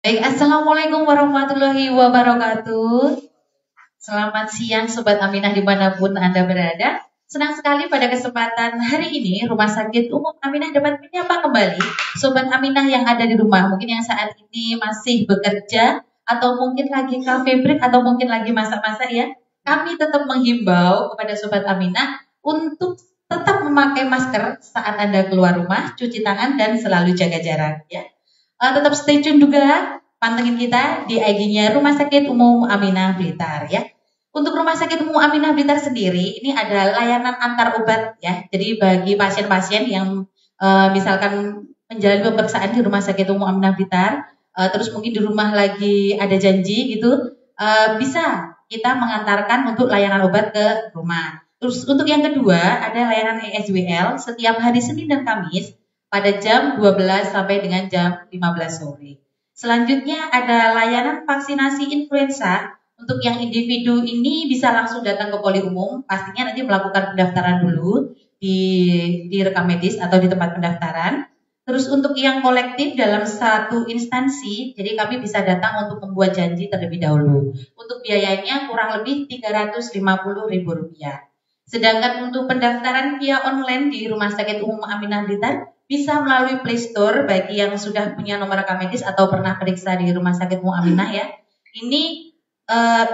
Baik, Assalamualaikum warahmatullahi wabarakatuh. Selamat siang Sobat Aminah dimanapun Anda berada. Senang sekali pada kesempatan hari ini Rumah Sakit Umum Aminah dapat menyapa kembali Sobat Aminah yang ada di rumah. Mungkin yang saat ini masih bekerja atau mungkin lagi cafe break atau mungkin lagi masak-masak ya. Kami tetap menghimbau kepada Sobat Aminah untuk tetap memakai masker saat Anda keluar rumah, cuci tangan dan selalu jaga jarak ya. Tetap stay tune juga, pantengin kita di IG-nya Rumah Sakit Umum Aminah Blitar ya. Untuk Rumah Sakit Umum Aminah Blitar sendiri, ini ada layanan antar obat ya. Jadi bagi pasien-pasien yang misalkan menjalani pemeriksaan di Rumah Sakit Umum Aminah Blitar, terus mungkin di rumah lagi ada janji gitu, bisa kita mengantarkan untuk layanan obat ke rumah. Terus untuk yang kedua, ada layanan ESWL setiap hari Senin dan Kamis pada jam 12 sampai dengan jam 15 sore. Selanjutnya ada layanan vaksinasi influenza. Untuk yang individu ini bisa langsung datang ke poli umum, pastinya nanti melakukan pendaftaran dulu di rekam medis atau di tempat pendaftaran. Terus untuk yang kolektif dalam satu instansi, jadi kami bisa datang untuk membuat janji terlebih dahulu. Untuk biayanya kurang lebih Rp350.000. Sedangkan untuk pendaftaran via online di Rumah Sakit Umum Aminah Blitar bisa melalui Play Store bagi yang sudah punya nomor rekam medis atau pernah periksa di Rumah Sakit Umum Aminah ya. Ini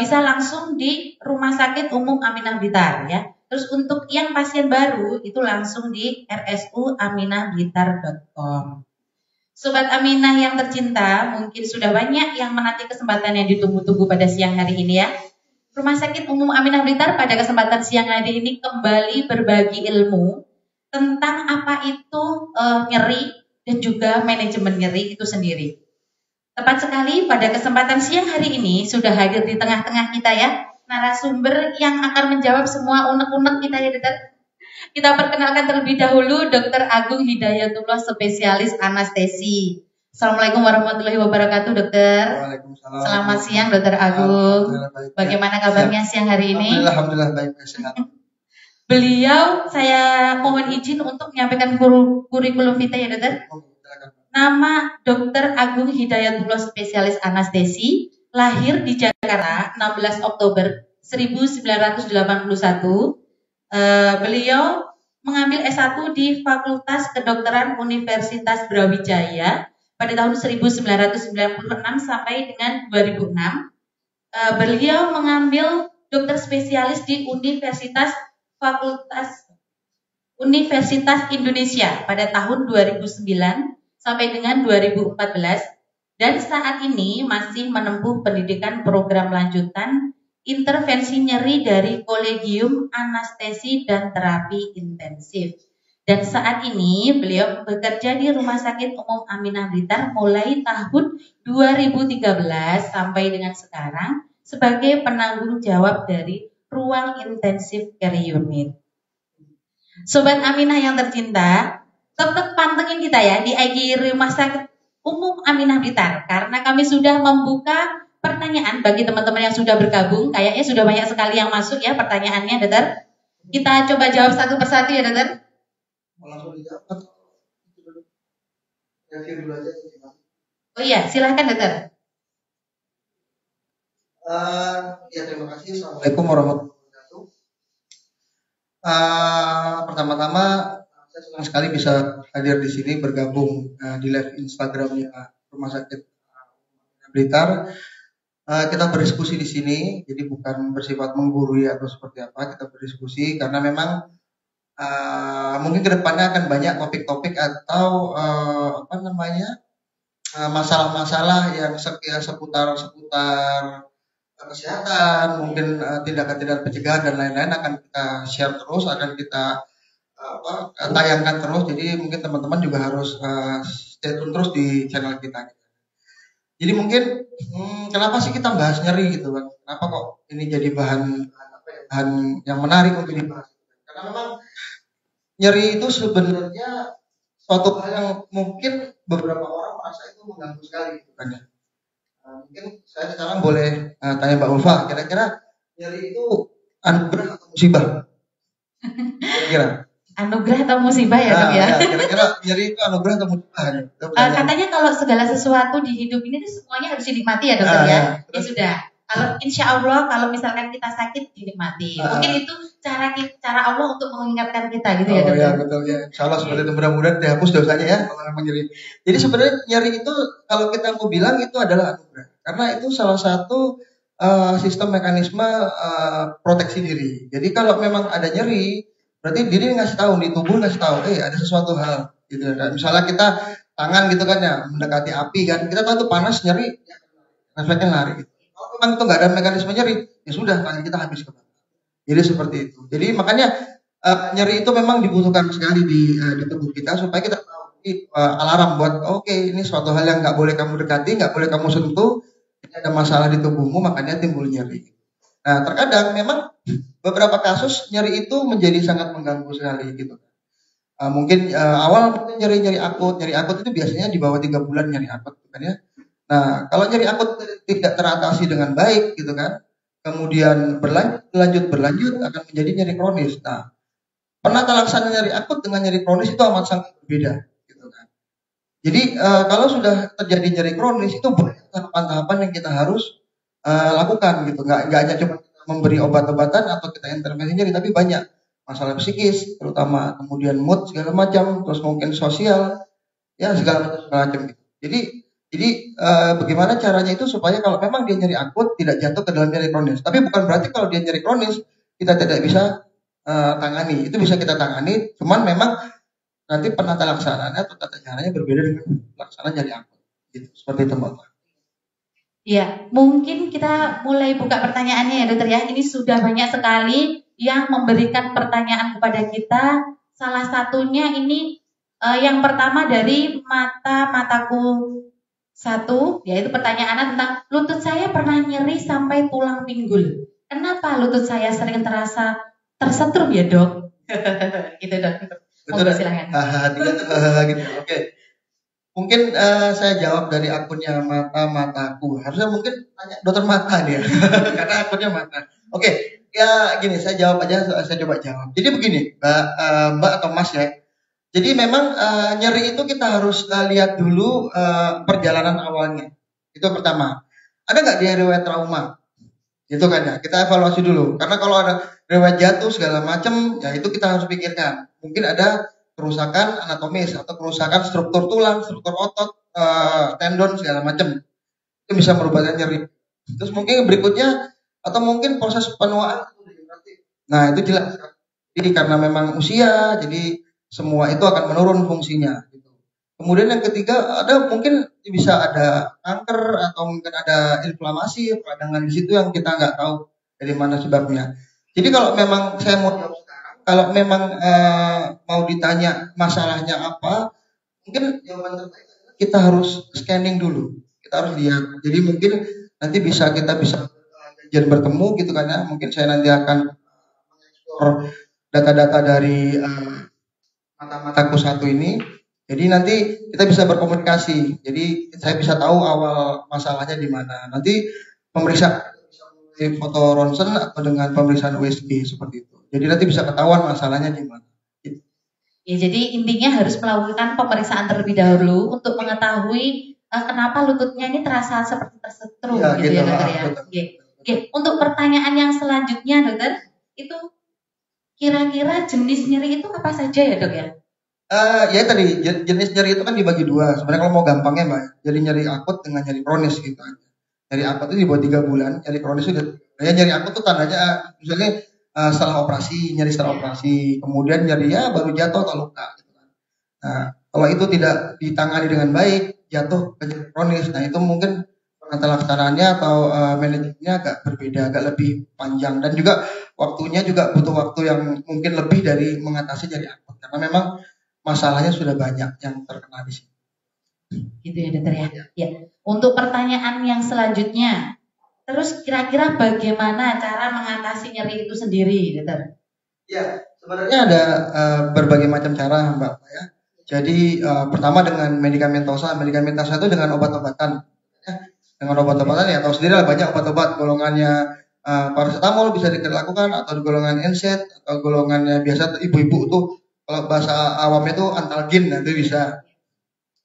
bisa langsung di Rumah Sakit Umum Aminah Blitar ya. Terus untuk yang pasien baru itu langsung di rsuaminahblitar.com. Sobat Aminah yang tercinta, mungkin sudah banyak yang menanti kesempatan yang ditunggu-tunggu pada siang hari ini ya. Rumah Sakit Umum Aminah Blitar pada kesempatan siang hari ini kembali berbagi ilmu tentang apa itu nyeri dan juga manajemen nyeri itu sendiri. Tepat sekali pada kesempatan siang hari ini sudah hadir di tengah-tengah kita ya, narasumber yang akan menjawab semua unek-unek kita ya dokter. Kita perkenalkan terlebih dahulu Dr. Agung Hidayatullah, spesialis anestesi. Assalamualaikum warahmatullahi wabarakatuh dokter. Waalaikumsalam. Selamat siang Dr. Agung. Bagaimana kabarnya siang hari ini? Alhamdulillah baik, sehat. Beliau saya mohon izin untuk menyampaikan kurikulum vitae ya dokter. Nama Dr. Agung Hidayatullah, spesialis anestesi, lahir di Jakarta 16 Oktober 1981. Beliau mengambil S1 di Fakultas Kedokteran Universitas Brawijaya pada tahun 1996 sampai dengan 2006. Beliau mengambil dokter spesialis di Universitas Indonesia pada tahun 2009 sampai dengan 2014 dan saat ini masih menempuh pendidikan program lanjutan intervensi nyeri dari Kolegium Anestesi dan Terapi Intensif. Dan saat ini beliau bekerja di Rumah Sakit Umum Aminah Blitar mulai tahun 2013 sampai dengan sekarang sebagai penanggung jawab dari Ruang Intensive Care Unit. Sobat Aminah yang tercinta, tetap pantengin kita ya di IG Rumah Sakit Umum Aminah Blitar karena kami sudah membuka pertanyaan bagi teman-teman yang sudah bergabung. Kayaknya sudah banyak sekali yang masuk ya pertanyaannya, dokter. Kita coba jawab satu persatu ya, dokter. Langsung dijawab. Review dulu aja. Oh iya, silahkan dokter. Ya terima kasih. Assalamualaikum warahmatullahi wabarakatuh. Pertama-tama saya senang sekali bisa hadir di sini bergabung di live Instagramnya Rumah Sakit Blitar. Kita berdiskusi di sini, jadi bukan bersifat menggurui atau seperti apa. Kita berdiskusi karena memang mungkin kedepannya akan banyak topik-topik atau masalah-masalah yang seputar kesehatan, mungkin tindakan-tindakan pencegahan dan lain-lain akan kita share terus, akan kita tayangkan terus. Jadi mungkin teman-teman juga harus stay tune terus di channel kita. Jadi mungkin kenapa sih kita bahas nyeri gitu kan? Kenapa kok ini jadi bahan yang menarik untuk dibahas? Karena memang nyeri itu sebenarnya suatu hal yang mungkin beberapa orang merasa itu mengganggu sekali gitu kan ya. Mungkin saya sekarang boleh tanya Mbak Ulfa, kira-kira nyeri itu anugerah atau musibah? Kira-kira? Anugerah atau musibah ya dok ya? Kira-kira nyeri itu anugerah atau musibah? Katanya kalau segala sesuatu di hidup ini tuh semuanya harus dinikmati ya dokter ya. Ya sudah. Kalau insya Allah kalau misalkan kita sakit dinikmati. Mungkin itu cara Allah untuk mengingatkan kita gitu ya dokter. Ya betul ya. Insya Allah seperti itu, mudah-mudahan dihapus dosanya ya kalau memang nyeri. Jadi sebenarnya nyeri itu kalau kita mau bilang itu adalah anugerah. Karena itu salah satu sistem mekanisme proteksi diri. Jadi kalau memang ada nyeri, berarti diri ngasih tahu, di tubuh ngasih tahu, ada sesuatu hal gitu. Misalnya kita tangan gitu kan ya mendekati api kan, kita tahu itu panas, nyeri, refleksnya lari. Gitu. Kalau memang itu nggak ada mekanisme nyeri, ya sudah tangan kita habis kebakar. Jadi seperti itu. Jadi makanya nyeri itu memang dibutuhkan sekali di tubuh kita supaya kita tahu alarm buat oke, ini suatu hal yang nggak boleh kamu dekati, nggak boleh kamu sentuh. Ada masalah di tubuhmu makanya timbul nyeri. Nah terkadang memang beberapa kasus nyeri itu menjadi sangat mengganggu sekali gitu. Mungkin awal mungkin nyeri akut itu biasanya di bawah 3 bulan nyeri akut kan ya. Nah kalau nyeri akut tidak teratasi dengan baik gitu kan, kemudian berlanjut akan menjadi nyeri kronis. Nah penata laksana nyeri akut dengan nyeri kronis itu amat sangat berbeda. Jadi kalau sudah terjadi nyeri kronis itu banyak tahapan-tahapan yang kita harus lakukan gitu. Nggak hanya cuma memberi obat-obatan atau kita intervensi nyeri, tapi banyak masalah psikis, terutama kemudian mood segala macam, terus mungkin sosial, ya segala macam gitu. Jadi bagaimana caranya itu supaya kalau memang dia nyeri akut tidak jatuh ke dalam nyeri kronis. Tapi bukan berarti kalau dia nyeri kronis kita tidak bisa tangani. Itu bisa kita tangani, cuman memang nanti penata laksanaannya atau tata caranya berbeda dengan pelaksanaan nyeri akut. Gitu. Seperti itu Mbak. Ya, mungkin kita mulai buka pertanyaannya ya dokter ya. Ini sudah banyak sekali yang memberikan pertanyaan kepada kita. Salah satunya ini yang pertama dari mataku satu, yaitu pertanyaan tentang lutut saya pernah nyeri sampai tulang pinggul. Kenapa lutut saya sering terasa tersetrum ya dok? Gitu dok. Betul, silakan. Gitu. Oke. Mungkin saya jawab dari akunnya mataku. Harusnya mungkin tanya dokter mata dia, karena akunnya mata. Oke, ya gini, saya jawab aja. Saya coba jawab. Jadi begini, Mbak atau Mas ya. Jadi memang nyeri itu kita harus lihat dulu perjalanan awalnya. Itu pertama. Ada nggak dia riwayat trauma? Itu kan ya. Kita evaluasi dulu. Karena kalau ada riwayat jatuh segala macam, ya itu kita harus pikirkan. Mungkin ada kerusakan anatomis atau kerusakan struktur tulang, struktur otot, tendon segala macam. Itu bisa merupakan nyeri. Terus mungkin berikutnya atau mungkin proses penuaan. Nah itu jelas. Jadi karena memang usia, jadi semua itu akan menurun fungsinya. Kemudian yang ketiga ada mungkin bisa ada kanker atau mungkin ada inflamasi peradangan di situ yang kita nggak tahu dari mana sebabnya. Jadi kalau memang saya mau jawab sekarang, kalau memang mau ditanya masalahnya apa, mungkin jawaban terbaik kita harus scanning dulu. Kita harus lihat. Jadi mungkin nanti kita bisa kajian bertemu gitu kan ya. Mungkin saya nanti akan mengeksplor data-data dari mataku satu ini. Jadi nanti kita bisa berkomunikasi. Jadi saya bisa tahu awal masalahnya di mana. Nanti pemeriksaan foto ronsen atau dengan pemeriksaan USG seperti itu. Jadi nanti bisa ketahuan masalahnya di mana. Ya, jadi intinya harus melakukan pemeriksaan terlebih dahulu untuk mengetahui kenapa lututnya ini terasa seperti tersetrum ya, gitu ya dokter ya. Oke. Untuk pertanyaan yang selanjutnya dokter, itu kira-kira jenis nyeri itu apa saja ya dok ya? Ya tadi jenis nyeri itu kan dibagi dua. Sebenarnya kalau mau gampangnya Mbak, jadi nyeri akut dengan nyeri kronis gitu aja. Nyeri akut itu di bawah 3 bulan, nyeri kronis itu nyeri akut itu tandanya misalnya setelah operasi, nyeri setelah operasi, kemudian nyeri ya baru jatuh atau luka gitu kan. Nah, kalau itu tidak ditangani dengan baik, jatuh ke nyeri kronis. Nah, itu mungkin penata laksanaannya atau manajemennya agak berbeda, agak lebih panjang dan juga waktunya juga butuh waktu yang mungkin lebih dari mengatasi nyeri akut karena memang masalahnya sudah banyak yang terkena di sini. Gitu ya dokter ya. Ya. Untuk pertanyaan yang selanjutnya, terus kira-kira bagaimana cara mengatasi nyeri itu sendiri, dokter? Ya, sebenarnya ada berbagai macam cara, Mbak ya. Jadi pertama dengan medikamentosa itu dengan obat-obatan. Ya. Dengan obat-obatan ya tahu sendiri lah banyak obat-obat golongannya paracetamol bisa dilakukan atau golongan NSAID atau golongannya biasa ibu-ibu tuh Kalau bahasa awamnya itu Antalgin, nah itu bisa.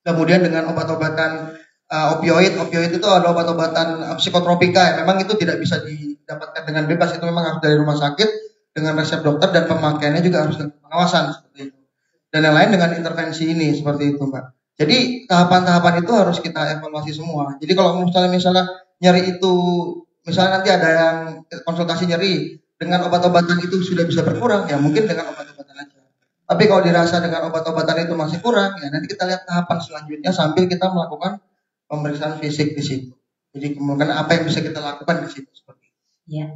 Kemudian dengan obat-obatan opioid itu ada obat-obatan psikotropika, memang itu tidak bisa didapatkan dengan bebas, itu memang harus dari rumah sakit dengan resep dokter dan pemakaiannya juga harus dengan pengawasan seperti itu. Dan yang lain dengan intervensi ini seperti itu, Mbak. Jadi tahapan-tahapan itu harus kita evaluasi semua. Jadi kalau misalnya nyeri itu, misalnya nanti ada yang konsultasi nyeri dengan obat-obatan itu sudah bisa berkurang, ya mungkin dengan obat-obatan aja. Tapi kalau dirasa dengan obat-obatan itu masih kurang, ya nanti kita lihat tahapan selanjutnya sambil kita melakukan pemeriksaan fisik di situ. Jadi kemudian apa yang bisa kita lakukan di situ seperti itu. Ya.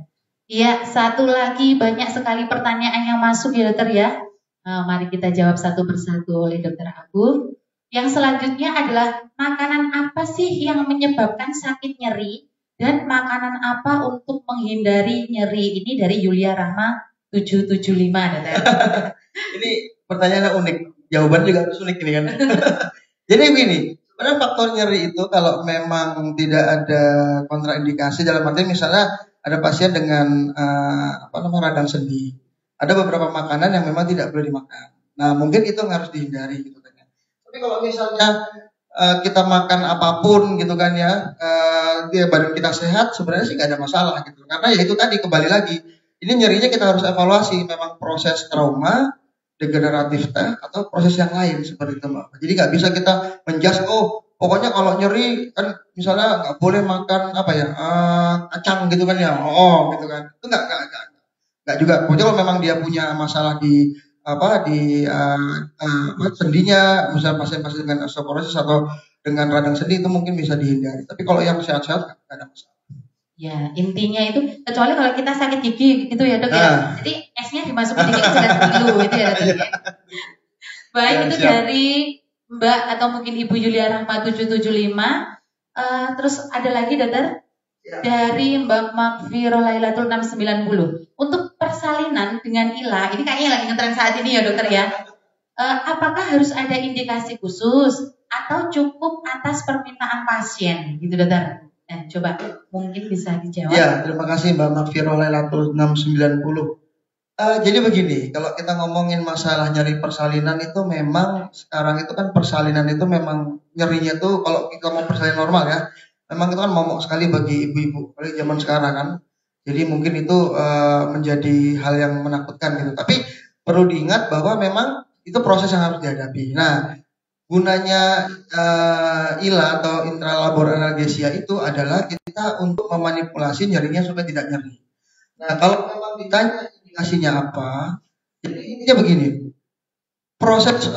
Iya, satu lagi banyak sekali pertanyaan yang masuk ya dokter ya. Mari kita jawab satu persatu oleh dokter Agung. Yang selanjutnya adalah makanan apa sih yang menyebabkan sakit nyeri dan makanan apa untuk menghindari nyeri, ini dari Yulia Rahma 775 dokter. Ini pertanyaannya unik, jawaban juga harus unik ini kan. Jadi begini, sebenarnya faktor nyeri itu kalau memang tidak ada kontraindikasi, dalam arti misalnya ada pasien dengan radang sendi, ada beberapa makanan yang memang tidak boleh dimakan. Nah mungkin itu yang harus dihindari gitu kan ya. Tapi kalau misalnya kita makan apapun gitu kan ya, dia badan kita sehat, sebenarnya sih nggak ada masalah gitu. Karena ya itu tadi kembali lagi, ini nyerinya kita harus evaluasi, memang proses trauma, degeneratif atau proses yang lain seperti itu Mbak. Jadi nggak bisa kita menjudge, pokoknya kalau nyeri kan misalnya nggak boleh makan kacang gitu kan ya, gitu kan. Itu nggak juga. Pokoknya kalau memang dia punya masalah di sendinya, misalnya pasien-pasien dengan osteoporosis atau dengan radang sendi itu mungkin bisa dihindari. Tapi kalau yang sehat-sehat nggak ada masalah. Ya, intinya itu kecuali kalau kita sakit gigi gitu ya dok ya. Jadi esnya dimasukin gigi sudah dulu gitu ya dok ya. Baik, itu siap. Dari Mbak atau mungkin Ibu Yulia Rahma 775. Terus ada lagi dokter dari Mbak Makfiro Lailatul 690. Untuk persalinan dengan ILA, ini kayaknya lagi ngetren saat ini ya dokter ya. Apakah harus ada indikasi khusus atau cukup atas permintaan pasien gitu dokter? Coba mungkin bisa dijawab. Ya, terima kasih Mbak Makfiro Lailatul 690. Jadi begini, kalau kita ngomongin masalah nyeri persalinan itu memang sekarang itu kan persalinan itu memang nyerinya tuh kalau kita mau persalinan normal ya, memang itu kan momok sekali bagi ibu-ibu apalagi zaman sekarang kan. Jadi mungkin itu menjadi hal yang menakutkan gitu. Tapi perlu diingat bahwa memang itu proses yang harus dihadapi. Nah, gunanya ILA atau intralabor analgesia itu adalah kita untuk memanipulasi nyerinya supaya tidak nyeri. Nah, kalau memang ditanya indikasinya apa, jadi intinya begini, proses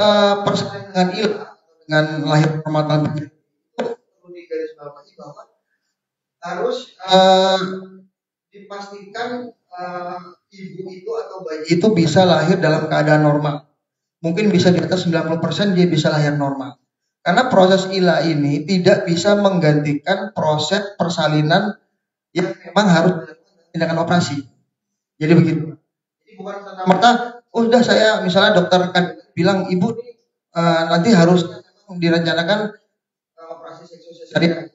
persalinan dengan ILA dengan lahir normal itu perlu digarisbawahi bahwa harus dipastikan ibu itu atau bayi itu bisa lahir dalam keadaan normal. Mungkin bisa di atas 90% dia bisa lahir normal. Karena proses ILA ini tidak bisa menggantikan proses persalinan yang memang harus tindakan operasi. Jadi begitu. Jadi bukan serta-merta, udah saya misalnya dokter kan bilang ibu nanti harus direncanakan operasi seksual sesarian.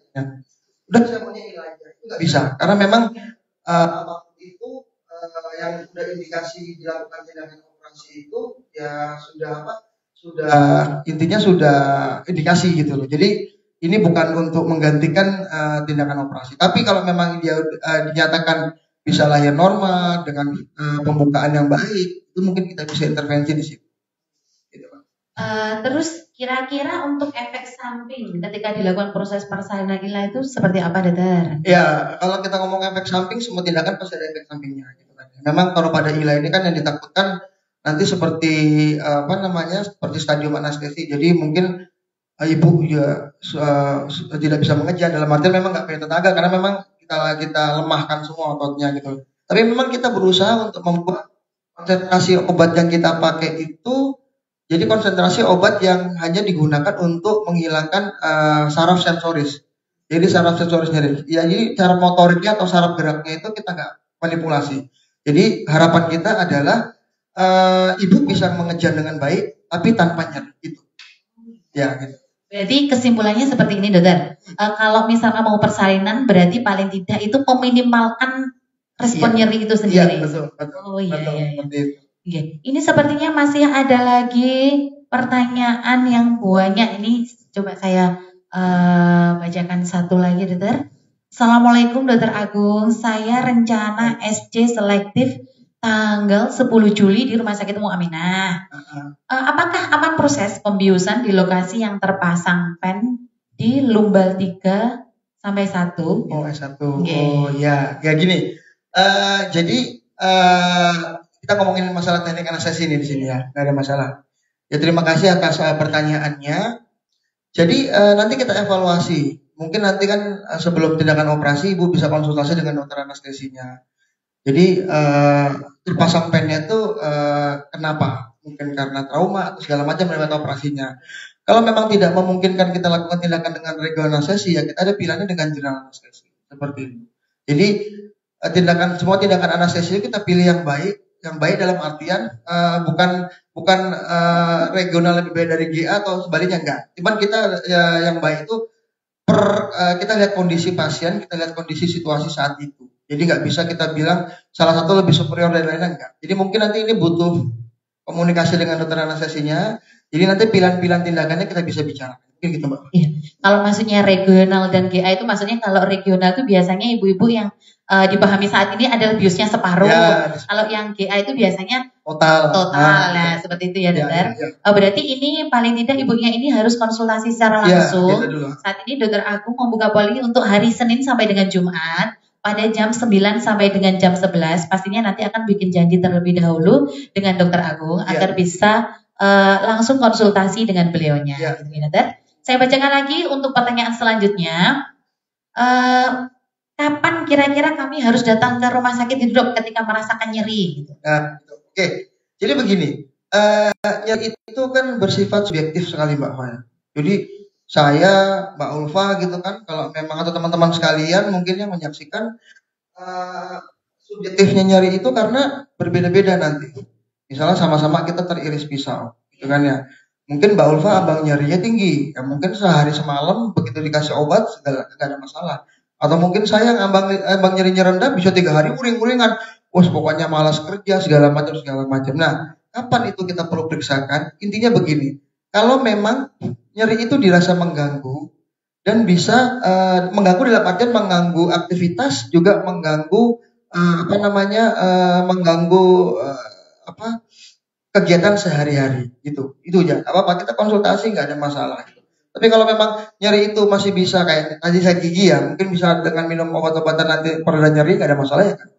Udah saya maunya ILA aja. Itu nggak bisa. Karena memang apapun itu yang sudah indikasi dilakukan tindakan operasi itu ya sudah intinya sudah indikasi gitu loh. Jadi ini bukan untuk menggantikan tindakan operasi. Tapi kalau memang dia dinyatakan bisa lahir normal dengan pembukaan yang baik, itu mungkin kita bisa intervensi di situ. Gitu, Pak. Terus kira-kira untuk efek samping ketika dilakukan proses persalinan ILA itu seperti apa dokter? Ya, kalau kita ngomong efek samping, semua tindakan pasti ada efek sampingnya. Gitu kan. Memang kalau pada ILA ini kan yang ditakutkan nanti seperti seperti stadium anestesi. Jadi mungkin ibu ya tidak bisa mengejar, dalam artian memang nggak punya tenaga karena memang kita lemahkan semua ototnya gitu. Tapi memang kita berusaha untuk membuat konsentrasi obat yang kita pakai itu jadi konsentrasi obat yang hanya digunakan untuk menghilangkan saraf sensoris. Jadi saraf sensorisnya, jadi cara motoriknya atau saraf geraknya itu kita nggak manipulasi. Jadi harapan kita adalah ibu bisa mengejar dengan baik, tapi tanpa nyeri itu. Ya, gitu. Berarti kesimpulannya seperti ini, dokter. Kalau misalnya mau persalinan, berarti paling tidak itu meminimalkan respon nyeri itu sendiri. Iya, betul. Oh iya, betul, iya. Seperti itu. Oke. Ini sepertinya masih ada lagi pertanyaan yang banyak. Ini coba saya bacakan satu lagi, Dokter. Assalamualaikum, Dokter Agung. Saya rencana SC selektif tanggal 10 Juli di Rumah Sakit Umum Aminah. Apakah aman proses pembiusan di lokasi yang terpasang pen di lumbal 3 sampai 1? Oh, S1. Oke. Oh, ya gini. Jadi kita ngomongin masalah teknik anestesi ini di sini ya, nggak ada masalah. Ya terima kasih atas pertanyaannya. Jadi nanti kita evaluasi. Mungkin nanti kan sebelum tindakan operasi Ibu bisa konsultasi dengan dokter anestesinya. Jadi terpasang pennya itu kenapa? Mungkin karena trauma atau segala macam lewat operasinya. Kalau memang tidak memungkinkan kita lakukan tindakan dengan regional anestesi, ya kita ada pilihannya dengan general anestesi seperti itu. Jadi semua tindakan anestesi kita pilih yang baik dalam artian bukan regional lebih baik dari GA atau sebaliknya enggak. Cuman kita yang baik itu kita lihat kondisi pasien, kita lihat kondisi situasi saat itu. Jadi nggak bisa kita bilang salah satu lebih superior dari lainnya enggak. Jadi mungkin nanti ini butuh komunikasi dengan dokter anestesinya. Jadi nanti pilihan-pilihan tindakannya kita bisa bicara. Mungkin gitu, Mbak. Iya. Kalau maksudnya regional dan GA itu maksudnya kalau regional itu biasanya ibu-ibu yang dipahami saat ini adalah biusnya separuh. Ya, kalau yang GA itu biasanya total. Nah, seperti itu ya, Dokter. Berarti ini paling tidak ibunya ini harus konsultasi secara langsung. Saat ini Dokter Agung membuka poli untuk hari Senin sampai dengan Jumat pada jam 9 sampai dengan jam 11. Pastinya nanti akan bikin janji terlebih dahulu dengan Dokter Agung agar bisa langsung konsultasi dengan beliaunya. Gitu, Dokter. Saya bacakan lagi untuk pertanyaan selanjutnya. Kapan kira-kira kami harus datang ke rumah sakit itu, Dok, ketika merasakan nyeri? Gitu. Nah, oke. Jadi begini, nyeri itu kan bersifat subjektif sekali, Mbak Faya. Jadi saya, Mbak Ulfa gitu kan, kalau memang atau teman-teman sekalian mungkin yang menyaksikan subjektifnya nyeri itu karena berbeda-beda nanti. Misalnya sama-sama kita teriris pisau, gitu kan ya. Mungkin Mbak Ulfa abang nyerinya tinggi, ya mungkin sehari semalam begitu dikasih obat nggak ada masalah. Atau mungkin saya yang abang nyerinya rendah bisa 3 hari uring-uringan, pokoknya malas kerja segala macam. Nah, kapan itu kita perlu periksakan? Intinya begini, kalau memang nyeri itu dirasa mengganggu dan bisa mengganggu dalam artian mengganggu aktivitas, juga mengganggu mengganggu kegiatan sehari-hari gitu. Itu aja. Apa kita konsultasi nggak ada masalah gitu. Tapi kalau memang nyeri itu masih bisa kayak tadi saya gigi ya, mungkin bisa dengan minum obat-obatan nanti pereda nyeri nggak ada masalah ya kan.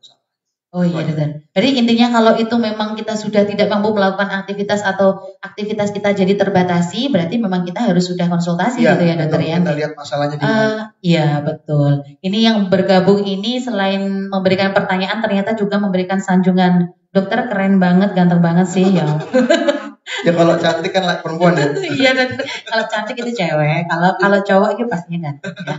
Oh iya, Dokter. Jadi intinya kalau itu memang kita sudah tidak mampu melakukan aktivitas atau aktivitas kita jadi terbatasi, berarti memang kita harus sudah konsultasi gitu ya, Dokter ya. Kita lihat masalahnya di mana. Iya, betul. Ini yang bergabung ini selain memberikan pertanyaan ternyata juga memberikan sanjungan. Dokter keren banget, ganteng banget sih ya. Ya kalau cantik kan perempuan ya. Iya, Dokter. Kalau cantik itu cewek, kalau cowok itu pastinya ganteng ya.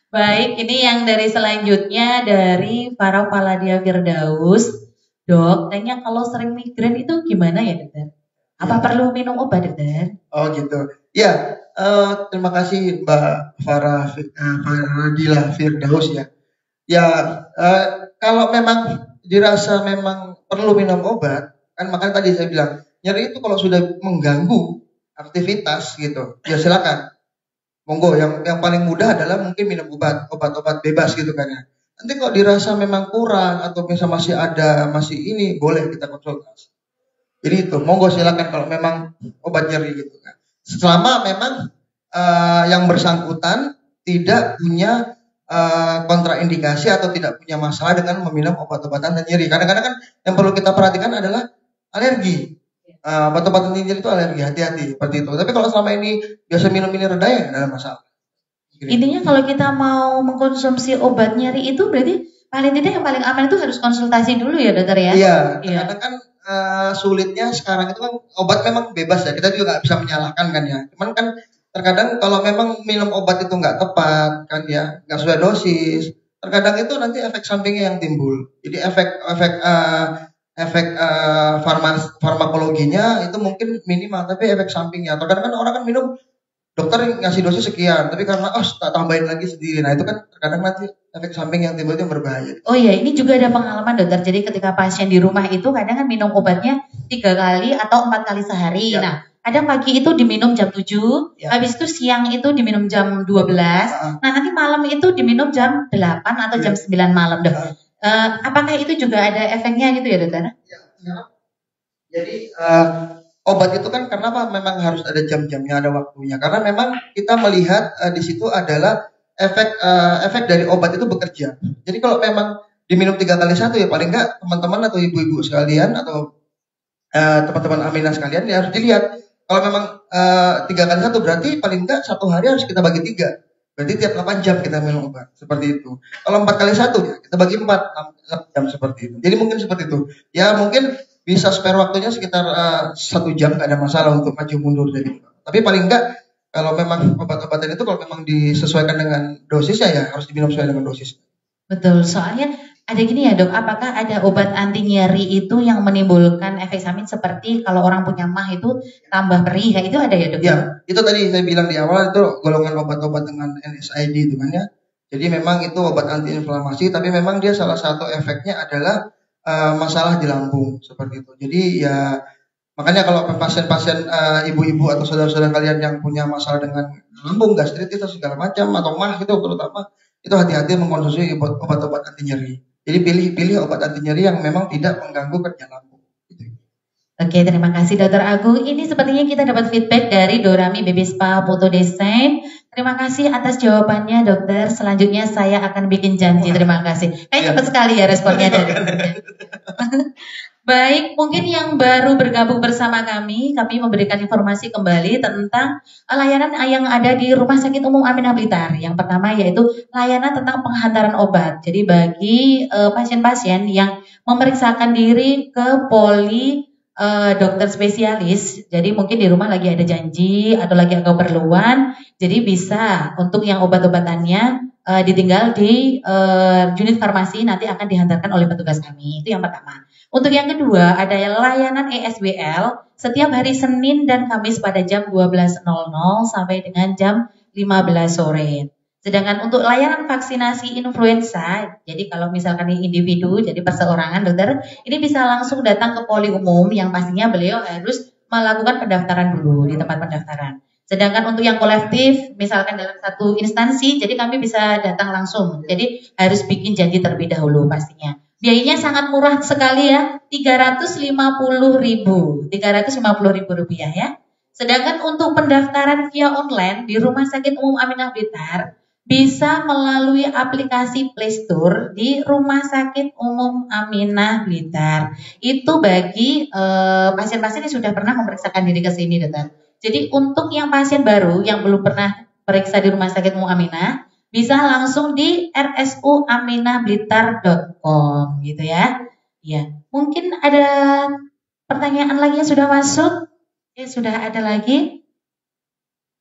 Baik, ini yang dari selanjutnya dari Farah Paladia Firdaus. Dok, tanya kalau sering migrain itu gimana ya, Dokter? Apa perlu minum obat, Dokter? Oh gitu. Ya, terima kasih Mbak Farah Paladia Firdaus ya. Ya, kalau memang dirasa memang perlu minum obat, kan makanya tadi saya bilang, nyeri itu kalau sudah mengganggu aktivitas gitu, ya silakan. Monggo, yang paling mudah adalah mungkin minum obat-obat bebas gitu kan ya. Nanti kalau dirasa memang kurang atau misalnya masih ini, boleh kita konsultasi. Jadi itu, monggo silakan kalau memang obat nyeri gitu kan. Selama memang yang bersangkutan tidak punya kontraindikasi atau tidak punya masalah dengan meminum obat-obatan dan nyeri. Kadang-kadang kan yang perlu kita perhatikan adalah alergi. Obat-obatan nyeri itu alergi, hati-hati seperti itu. Tapi kalau selama ini biasa minum ini reda ya tidak ada masalah. Intinya kalau kita mau mengkonsumsi obat nyeri itu berarti paling tidak yang paling aman itu harus konsultasi dulu ya, Dokter ya? Iya, karena kan sulitnya sekarang itu kan obat memang bebas ya. Kita juga nggak bisa menyalahkan kan ya. Cuman kan terkadang kalau memang minum obat itu nggak tepat kan ya, nggak sesuai dosis, terkadang itu nanti efek sampingnya yang timbul. Jadi efek farmakologinya itu mungkin minimal, tapi efek sampingnya. Terkadang kan orang kan minum dokter ngasih dosis sekian, tapi karena tak tambahin lagi sendiri. Nah itu kan terkadang nanti efek samping yang timbul itu berbahaya. Oh iya, ini juga ada pengalaman dokter. Jadi ketika pasien di rumah itu kadang kan minum obatnya 3 kali atau 4 kali sehari. Ya. Nah, kadang pagi itu diminum jam 7, Ya. habis itu siang itu diminum jam 12. Nah, nanti malam itu diminum jam 8 atau jam 9 malam, dok. Apakah itu juga ada efeknya gitu ya, dokter? Ya. Jadi obat itu kan kenapa memang harus ada jam-jamnya, ada waktunya. Karena memang kita melihat di situ adalah efek dari obat itu bekerja. Jadi kalau memang diminum 3 kali 1 ya paling enggak teman-teman atau ibu-ibu sekalian atau teman-teman Aminah sekalian ya harus dilihat. Kalau memang 3 kali 1 berarti paling enggak 1 hari harus kita bagi 3. Berarti tiap 8 jam kita minum obat seperti itu. Kalau 4 kali 1 ya kita bagi 4 6 jam seperti itu. Jadi mungkin seperti itu. Ya mungkin bisa spare waktunya sekitar 1 jam, nggak ada masalah untuk maju mundur dari itu. Tapi paling enggak kalau memang obat-obatan itu kalau memang disesuaikan dengan dosisnya ya harus diminum sesuai dengan dosis. Betul, soalnya ada gini ya dok, apakah ada obat anti nyeri itu yang menimbulkan efek samping seperti kalau orang punya mah itu tambah perih, kayak itu ada ya dok? Ya, itu tadi saya bilang di awal itu golongan obat-obat dengan NSAID itu kan ya. Jadi memang itu obat antiinflamasi, tapi memang dia salah satu efeknya adalah masalah di lambung seperti itu. Jadi ya makanya kalau pasien-pasien ibu-ibu atau saudara-saudara kalian yang punya masalah dengan lambung, gastritis segala macam atau mah itu terutama itu hati-hati mengkonsumsi obat-obat anti nyeri. Jadi pilih obat anti nyeri yang memang tidak mengganggu kerja lambung. Oke, terima kasih Dokter Agung. Ini sepertinya kita dapat feedback dari Dorami Baby Spa Foto Desain. Terima kasih atas jawabannya dokter. Selanjutnya saya akan bikin janji. Terima kasih. Cepat sekali ya responnya dari Baik, mungkin yang baru bergabung bersama kami memberikan informasi kembali tentang layanan yang ada di Rumah Sakit Umum Aminah Blitar. Yang pertama yaitu layanan tentang penghantaran obat. Jadi bagi pasien-pasien yang memeriksakan diri ke poli dokter spesialis, jadi mungkin di rumah lagi ada janji atau lagi ada keperluan, jadi bisa untuk yang obat-obatannya ditinggal di unit farmasi, nanti akan dihantarkan oleh petugas kami. Itu yang pertama. Untuk yang kedua ada layanan ESBL setiap hari Senin dan Kamis pada jam 12.00 sampai dengan jam 15 sore. Sedangkan untuk layanan vaksinasi influenza, jadi kalau misalkan individu, jadi perseorangan dokter, ini bisa langsung datang ke poli umum yang pastinya beliau harus melakukan pendaftaran dulu di tempat pendaftaran. Sedangkan untuk yang kolektif, misalkan dalam satu instansi, jadi kami bisa datang langsung. Jadi harus bikin janji terlebih dahulu pastinya. Biayanya sangat murah sekali ya, 350.000 rupiah ya. Sedangkan untuk pendaftaran via online di Rumah Sakit Umum Aminah Blitar, bisa melalui aplikasi Play Store di Rumah Sakit Umum Aminah Blitar. Itu bagi pasien-pasien yang sudah pernah memeriksakan diri ke sini, dokter. Jadi untuk yang pasien baru yang belum pernah periksa di Rumah Sakit Umum Aminah, bisa langsung di rsuaminahblitar.com gitu ya. Ya, mungkin ada pertanyaan lagi yang sudah masuk? Ya, sudah ada lagi?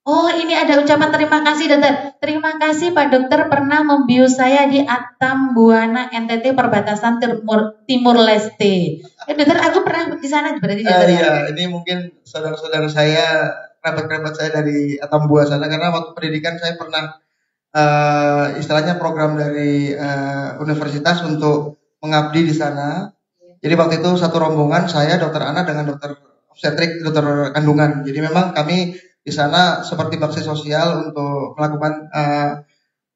Oh, ini ada ucapan terima kasih dokter. Terima kasih Pak Dokter pernah membius saya di Atambuana NTT perbatasan Timur Leste. Dokter, aku pernah di sana berarti dokter. Iya, ini mungkin saudara-saudara saya, kerabat-kerabat saya dari Atambua sana karena waktu pendidikan saya pernah istilahnya program dari universitas untuk mengabdi di sana. Jadi waktu itu satu rombongan saya, Dokter Ana dengan Dokter obstetrik, dokter kandungan. Jadi memang kami di sana seperti bakti sosial untuk melakukan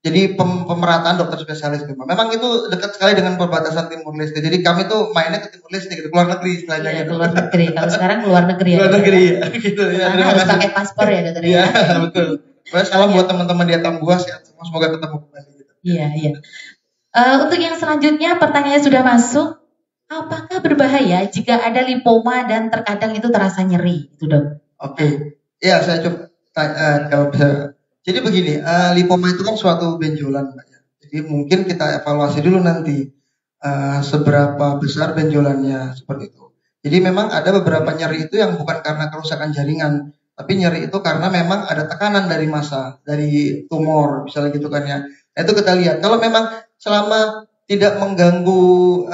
jadi pemerataan dokter spesialis. Memang itu dekat sekali dengan perbatasan Timur Leste. Jadi kami tuh mainnya ke Timur Leste, gitu, keluar negeri istilahnya. Iya, keluar negeri. Kalau sekarang keluar negeri ya. Keluar negeri ya, gitu ya. Karena harus pakai paspor ya dokter ya. Iya, betul. Salam buat teman-teman di Atambua, semoga ketemu kembali. Gitu. Iya, iya. Untuk yang selanjutnya pertanyaannya sudah masuk. Apakah berbahaya jika ada lipoma dan terkadang itu terasa nyeri, itu dok? Oke. Ya, saya coba jawab. Jadi begini, lipoma itu kan suatu benjolan, Mbak. Jadi mungkin kita evaluasi dulu nanti seberapa besar benjolannya seperti itu. Jadi memang ada beberapa nyeri itu yang bukan karena kerusakan jaringan, tapi nyeri itu karena memang ada tekanan dari massa, dari tumor, misalnya gitu kan ya. Nah, itu kita lihat. Kalau memang selama tidak mengganggu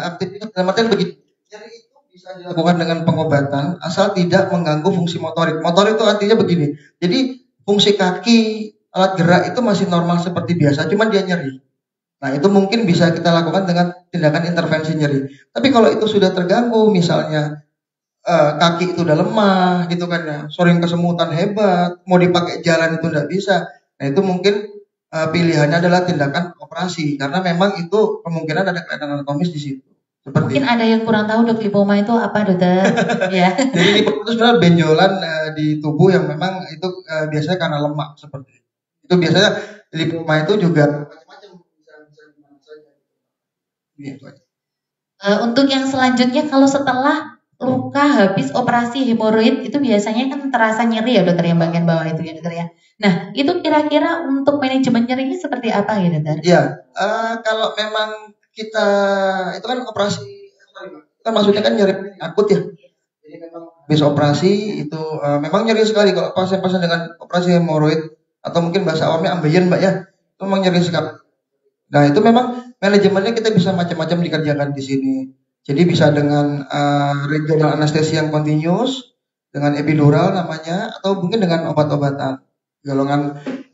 aktivitas, dalam artian begitu. Nyeri itu bisa dilakukan dengan pengobatan asal tidak mengganggu fungsi motorik. Motorik itu artinya begini. Jadi fungsi kaki, alat gerak itu masih normal seperti biasa, cuman dia nyeri. Nah, itu mungkin bisa kita lakukan dengan tindakan intervensi nyeri. Tapi kalau itu sudah terganggu, misalnya kaki itu udah lemah gitu kan ya, sering kesemutan hebat, mau dipakai jalan itu nggak bisa. Nah, itu mungkin pilihannya adalah tindakan operasi karena memang itu kemungkinan ada kelainan anatomis di situ. Mungkin ada yang kurang tahu dok, lipoma itu apa dokter? Ya. Jadi lipoma itu sebenarnya benjolan di tubuh yang memang itu biasanya karena lemak seperti itu. Itu biasanya lipoma itu juga macam-macam bisa di mana saja. Gitu aja. Untuk yang selanjutnya kalau setelah luka habis operasi hemoroid itu biasanya kan terasa nyeri ya dokter yang bagian bawah itu ya dokter ya. Nah itu kira-kira untuk manajemen nyerinya seperti apa ya dokter? Iya, kalau memang kita itu kan operasi, kan maksudnya kan nyeri akut ya. Jadi memang habis operasi itu memang nyeri sekali kalau pasien-pasien dengan operasi hemoroid atau mungkin bahasa awamnya ambeien mbak ya, itu memang nyeri sekali. Nah itu memang manajemennya kita bisa macam-macam dikerjakan di sini. Jadi bisa dengan regional anestesi yang continuous, dengan epidural namanya, atau mungkin dengan obat-obatan.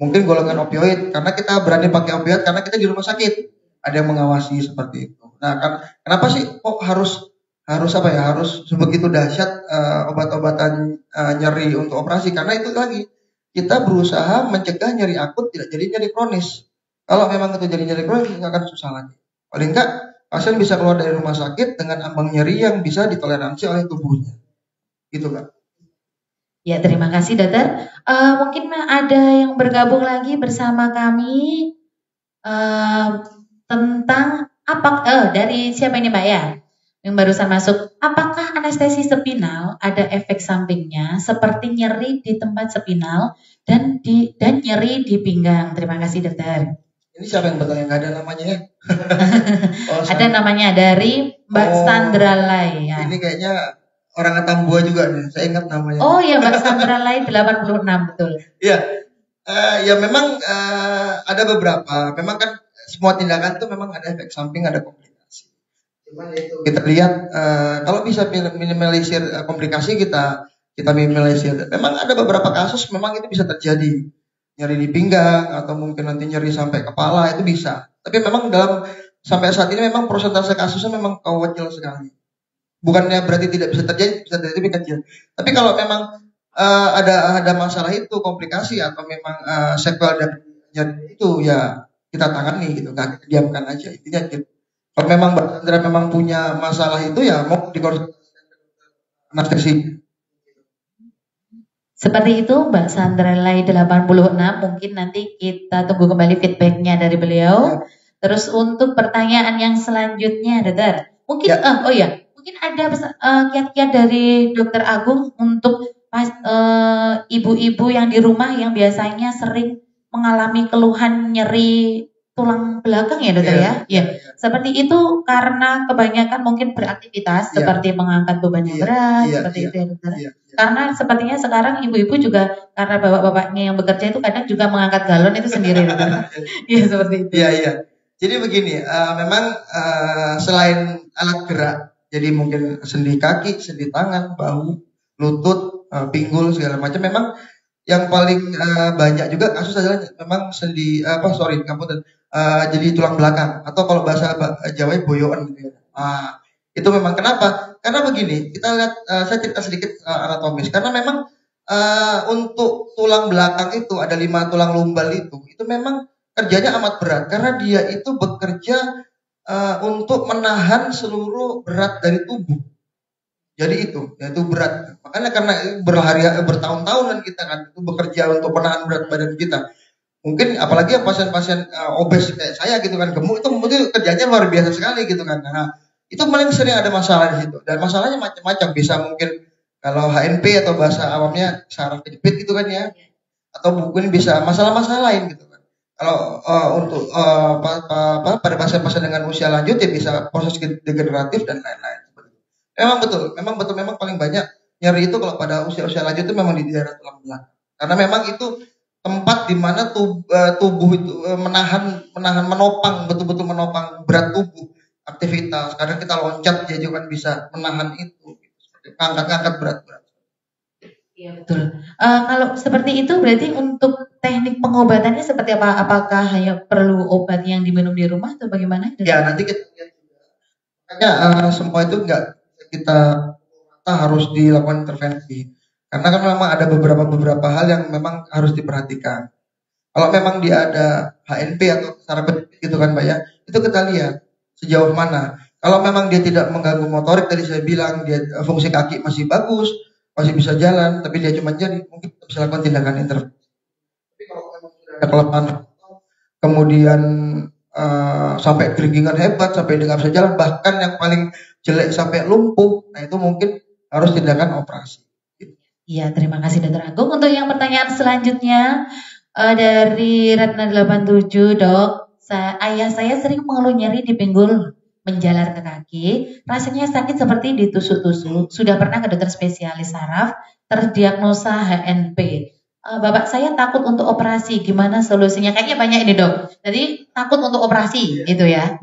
Mungkin golongan opioid, karena kita berani pakai opioid karena kita di rumah sakit. Ada yang mengawasi seperti itu. Nah kenapa sih kok harus sebegitu dahsyat obat-obatan nyeri untuk operasi? Karena itu lagi, kita berusaha mencegah nyeri akut tidak jadi nyeri kronis. Kalau memang itu jadi nyeri kronis, nggak akan susah lagi. Paling enggak, pasien bisa keluar dari rumah sakit dengan ambang nyeri yang bisa ditoleransi oleh tubuhnya. Gitu, Kak. Ya, terima kasih dokter. Mungkin ada yang bergabung lagi bersama kami tentang dari siapa ini Mbak ya? Yang barusan masuk. Apakah anestesi spinal ada efek sampingnya seperti nyeri di tempat spinal dan nyeri di pinggang? Terima kasih dokter. Ini siapa yang bertanya? Nggak ada namanya ya? Ada namanya dari Mbak Sandra Lai. Ya. Ini kayaknya orang Atambua juga nih. Saya ingat namanya. Oh iya Mbak Sandra Lai 86 betul. Iya. Ya memang ada beberapa. Memang kan semua tindakan itu memang ada efek samping, ada komplikasi. Cuman itu kita lihat kalau bisa minimalisir komplikasi kita minimalisir. Memang ada beberapa kasus memang itu bisa terjadi. Nyeri di pinggang atau mungkin nanti nyeri sampai kepala itu bisa. Tapi memang sampai saat ini memang persentase kasusnya memang kecil sekali. Bukannya berarti tidak bisa terjadi, bisa terjadi tapi kecil. Tapi kalau memang ada masalah itu, komplikasi atau memang sequel dari nyeri itu ya kita tangani gitu, nggak diamkan aja. Intinya gitu. Kalau memang Mbak Sandra memang punya masalah itu ya mau dikonsultasikan anestesi. Seperti itu Mbak Sandra Lai 86, mungkin nanti kita tunggu kembali feedbacknya dari beliau. Ya. Terus untuk pertanyaan yang selanjutnya dokter, mungkin ya. Mungkin ada kiat-kiat dari Dokter Agung untuk ibu-ibu yang di rumah yang biasanya sering mengalami keluhan nyeri tulang belakang ya dokter ya? Ya. Seperti itu karena kebanyakan mungkin beraktivitas seperti mengangkat beban yang berat seperti itu ya dokter. Karena sepertinya sekarang ibu-ibu juga karena bapak-bapaknya yang bekerja itu kadang juga mengangkat galon itu sendiri dokter. Iya seperti itu. Iya. Jadi begini, memang selain alat gerak, jadi mungkin sendi kaki, sendi tangan, bahu, lutut, pinggul segala macam, memang yang paling banyak juga kasus adalah memang jadi tulang belakang atau kalau bahasa Jawa boyoan gitu ya. Itu memang kenapa? Karena begini, kita lihat saya cerita sedikit anatomis. Karena memang untuk tulang belakang itu ada 5 tulang lumbal itu memang kerjanya amat berat karena dia itu bekerja untuk menahan seluruh berat dari tubuh. Jadi itu berat. Makanya karena bertahun-tahun kan kita kan itu bekerja untuk menahan berat badan kita. Mungkin apalagi yang pasien-pasien obes kayak saya gitu kan, gemuk itu kerjanya luar biasa sekali gitu kan. Nah, itu paling sering ada masalah di situ. Dan masalahnya macam-macam, bisa mungkin kalau HNP atau bahasa awamnya saraf kejepit gitu kan ya. Atau mungkin bisa masalah-masalah lain gitu kan. Kalau untuk pada pasien-pasien dengan usia lanjut ya bisa proses degeneratif dan lain-lain. Memang betul paling banyak nyeri itu kalau pada usia-usia lanjut itu memang di daerah tulang belakang. Karena memang itu tempat di mana tubuh itu menopang, betul-betul menopang berat tubuh, aktivitas. Kadang kita loncat dia juga kan bisa menahan itu, angkat berat-berat. Iya betul. Kalau seperti itu berarti untuk teknik pengobatannya seperti apa? Apakah hanya perlu obat yang diminum di rumah atau bagaimana? Ya nanti kita lihat juga. Makanya semua itu nggak kita harus dilakukan intervensi. Karena kan memang ada beberapa hal yang memang harus diperhatikan. Kalau memang dia ada HNP atau saraf gitu kan Mbak ya, itu kita lihat sejauh mana. Kalau memang dia tidak mengganggu motorik, tadi saya bilang dia fungsi kaki masih bagus, masih bisa jalan, tapi dia cuma jadi, mungkin kita bisa lakukan tindakan intervensi. Tapi kalau memang sudah ada kelemahan, kemudian sampai kerenggingan hebat, sampai dia nggak bisa jalan, bahkan yang paling jelek sampai lumpuh, nah itu mungkin harus tindakan operasi. Iya, terima kasih Dokter Agung. Untuk yang pertanyaan selanjutnya dari Ratna 87, Dok. Ayah saya sering mengeluh nyeri di pinggul menjalar ke kaki. Rasanya sakit seperti ditusuk-tusuk. Sudah pernah ke dokter spesialis saraf, terdiagnosa HNP. Bapak saya takut untuk operasi. Gimana solusinya? Kayaknya banyak ini, Dok. Jadi takut untuk operasi, gitu ya.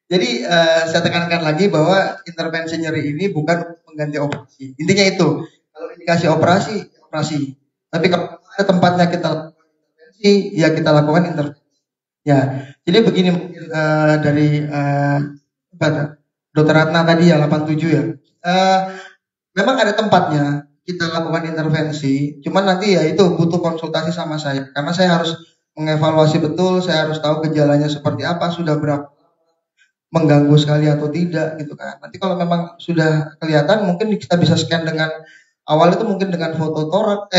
Jadi saya tekankan lagi bahwa intervensi nyeri ini bukan mengganti operasi. Intinya itu. Kalau indikasi operasi, operasi. Tapi kalau ada tempatnya kita lakukan intervensi, ya kita lakukan intervensi. Ya, jadi begini mungkin dari Dokter Ratna tadi ya 87 ya. Memang ada tempatnya kita lakukan intervensi. Cuman nanti ya itu butuh konsultasi sama saya. Karena saya harus mengevaluasi betul, saya harus tahu gejalanya seperti apa, sudah berapa mengganggu sekali atau tidak gitu kan. Nanti kalau memang sudah kelihatan mungkin kita bisa scan dengan awal itu mungkin dengan foto torak,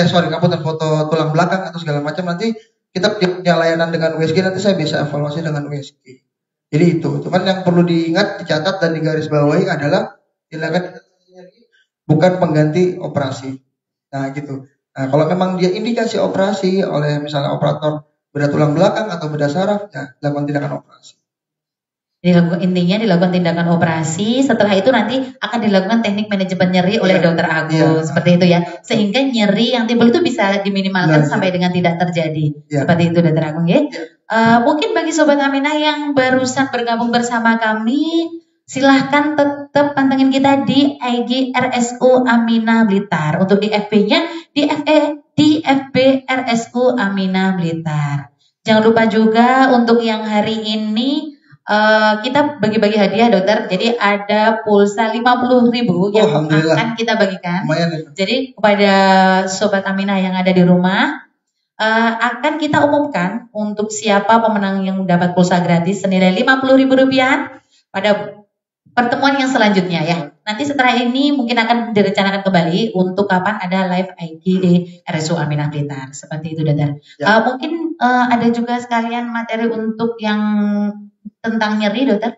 foto tulang belakang atau segala macam. Nanti kita punya layanan dengan USG, nanti saya bisa evaluasi dengan USG. Jadi itu. Cuman yang perlu diingat, dicatat dan digarisbawahi adalah tindakan bukan pengganti operasi. Nah gitu. Nah kalau memang dia indikasi operasi oleh misalnya operator bedah tulang belakang atau bedah saraf, ya lakukan tindakan operasi. Intinya dilakukan tindakan operasi, setelah itu nanti akan dilakukan teknik manajemen nyeri oleh Dokter Agung, seperti itu ya, sehingga nyeri yang timbul itu bisa diminimalkan sampai dengan tidak terjadi, seperti itu Dokter Agung ya. Mungkin bagi Sobat Aminah yang barusan bergabung bersama kami, silahkan tetap pantengin kita di IG RSU Aminah Blitar, untuk di FB-nya di FB RSU Aminah Blitar. Jangan lupa juga untuk yang hari ini kita bagi-bagi hadiah dokter. Jadi ada pulsa 50.000 yang akan kita bagikan. Jadi kepada Sobat Aminah yang ada di rumah, akan kita umumkan untuk siapa pemenang yang mendapat pulsa gratis senilai Rp50.000 pada pertemuan yang selanjutnya ya. Nanti setelah ini mungkin akan direncanakan kembali untuk kapan ada live IG di RSU Aminah Blitar. Seperti itu dokter. Mungkin ada juga sekalian materi untuk yang tentang nyeri dokter?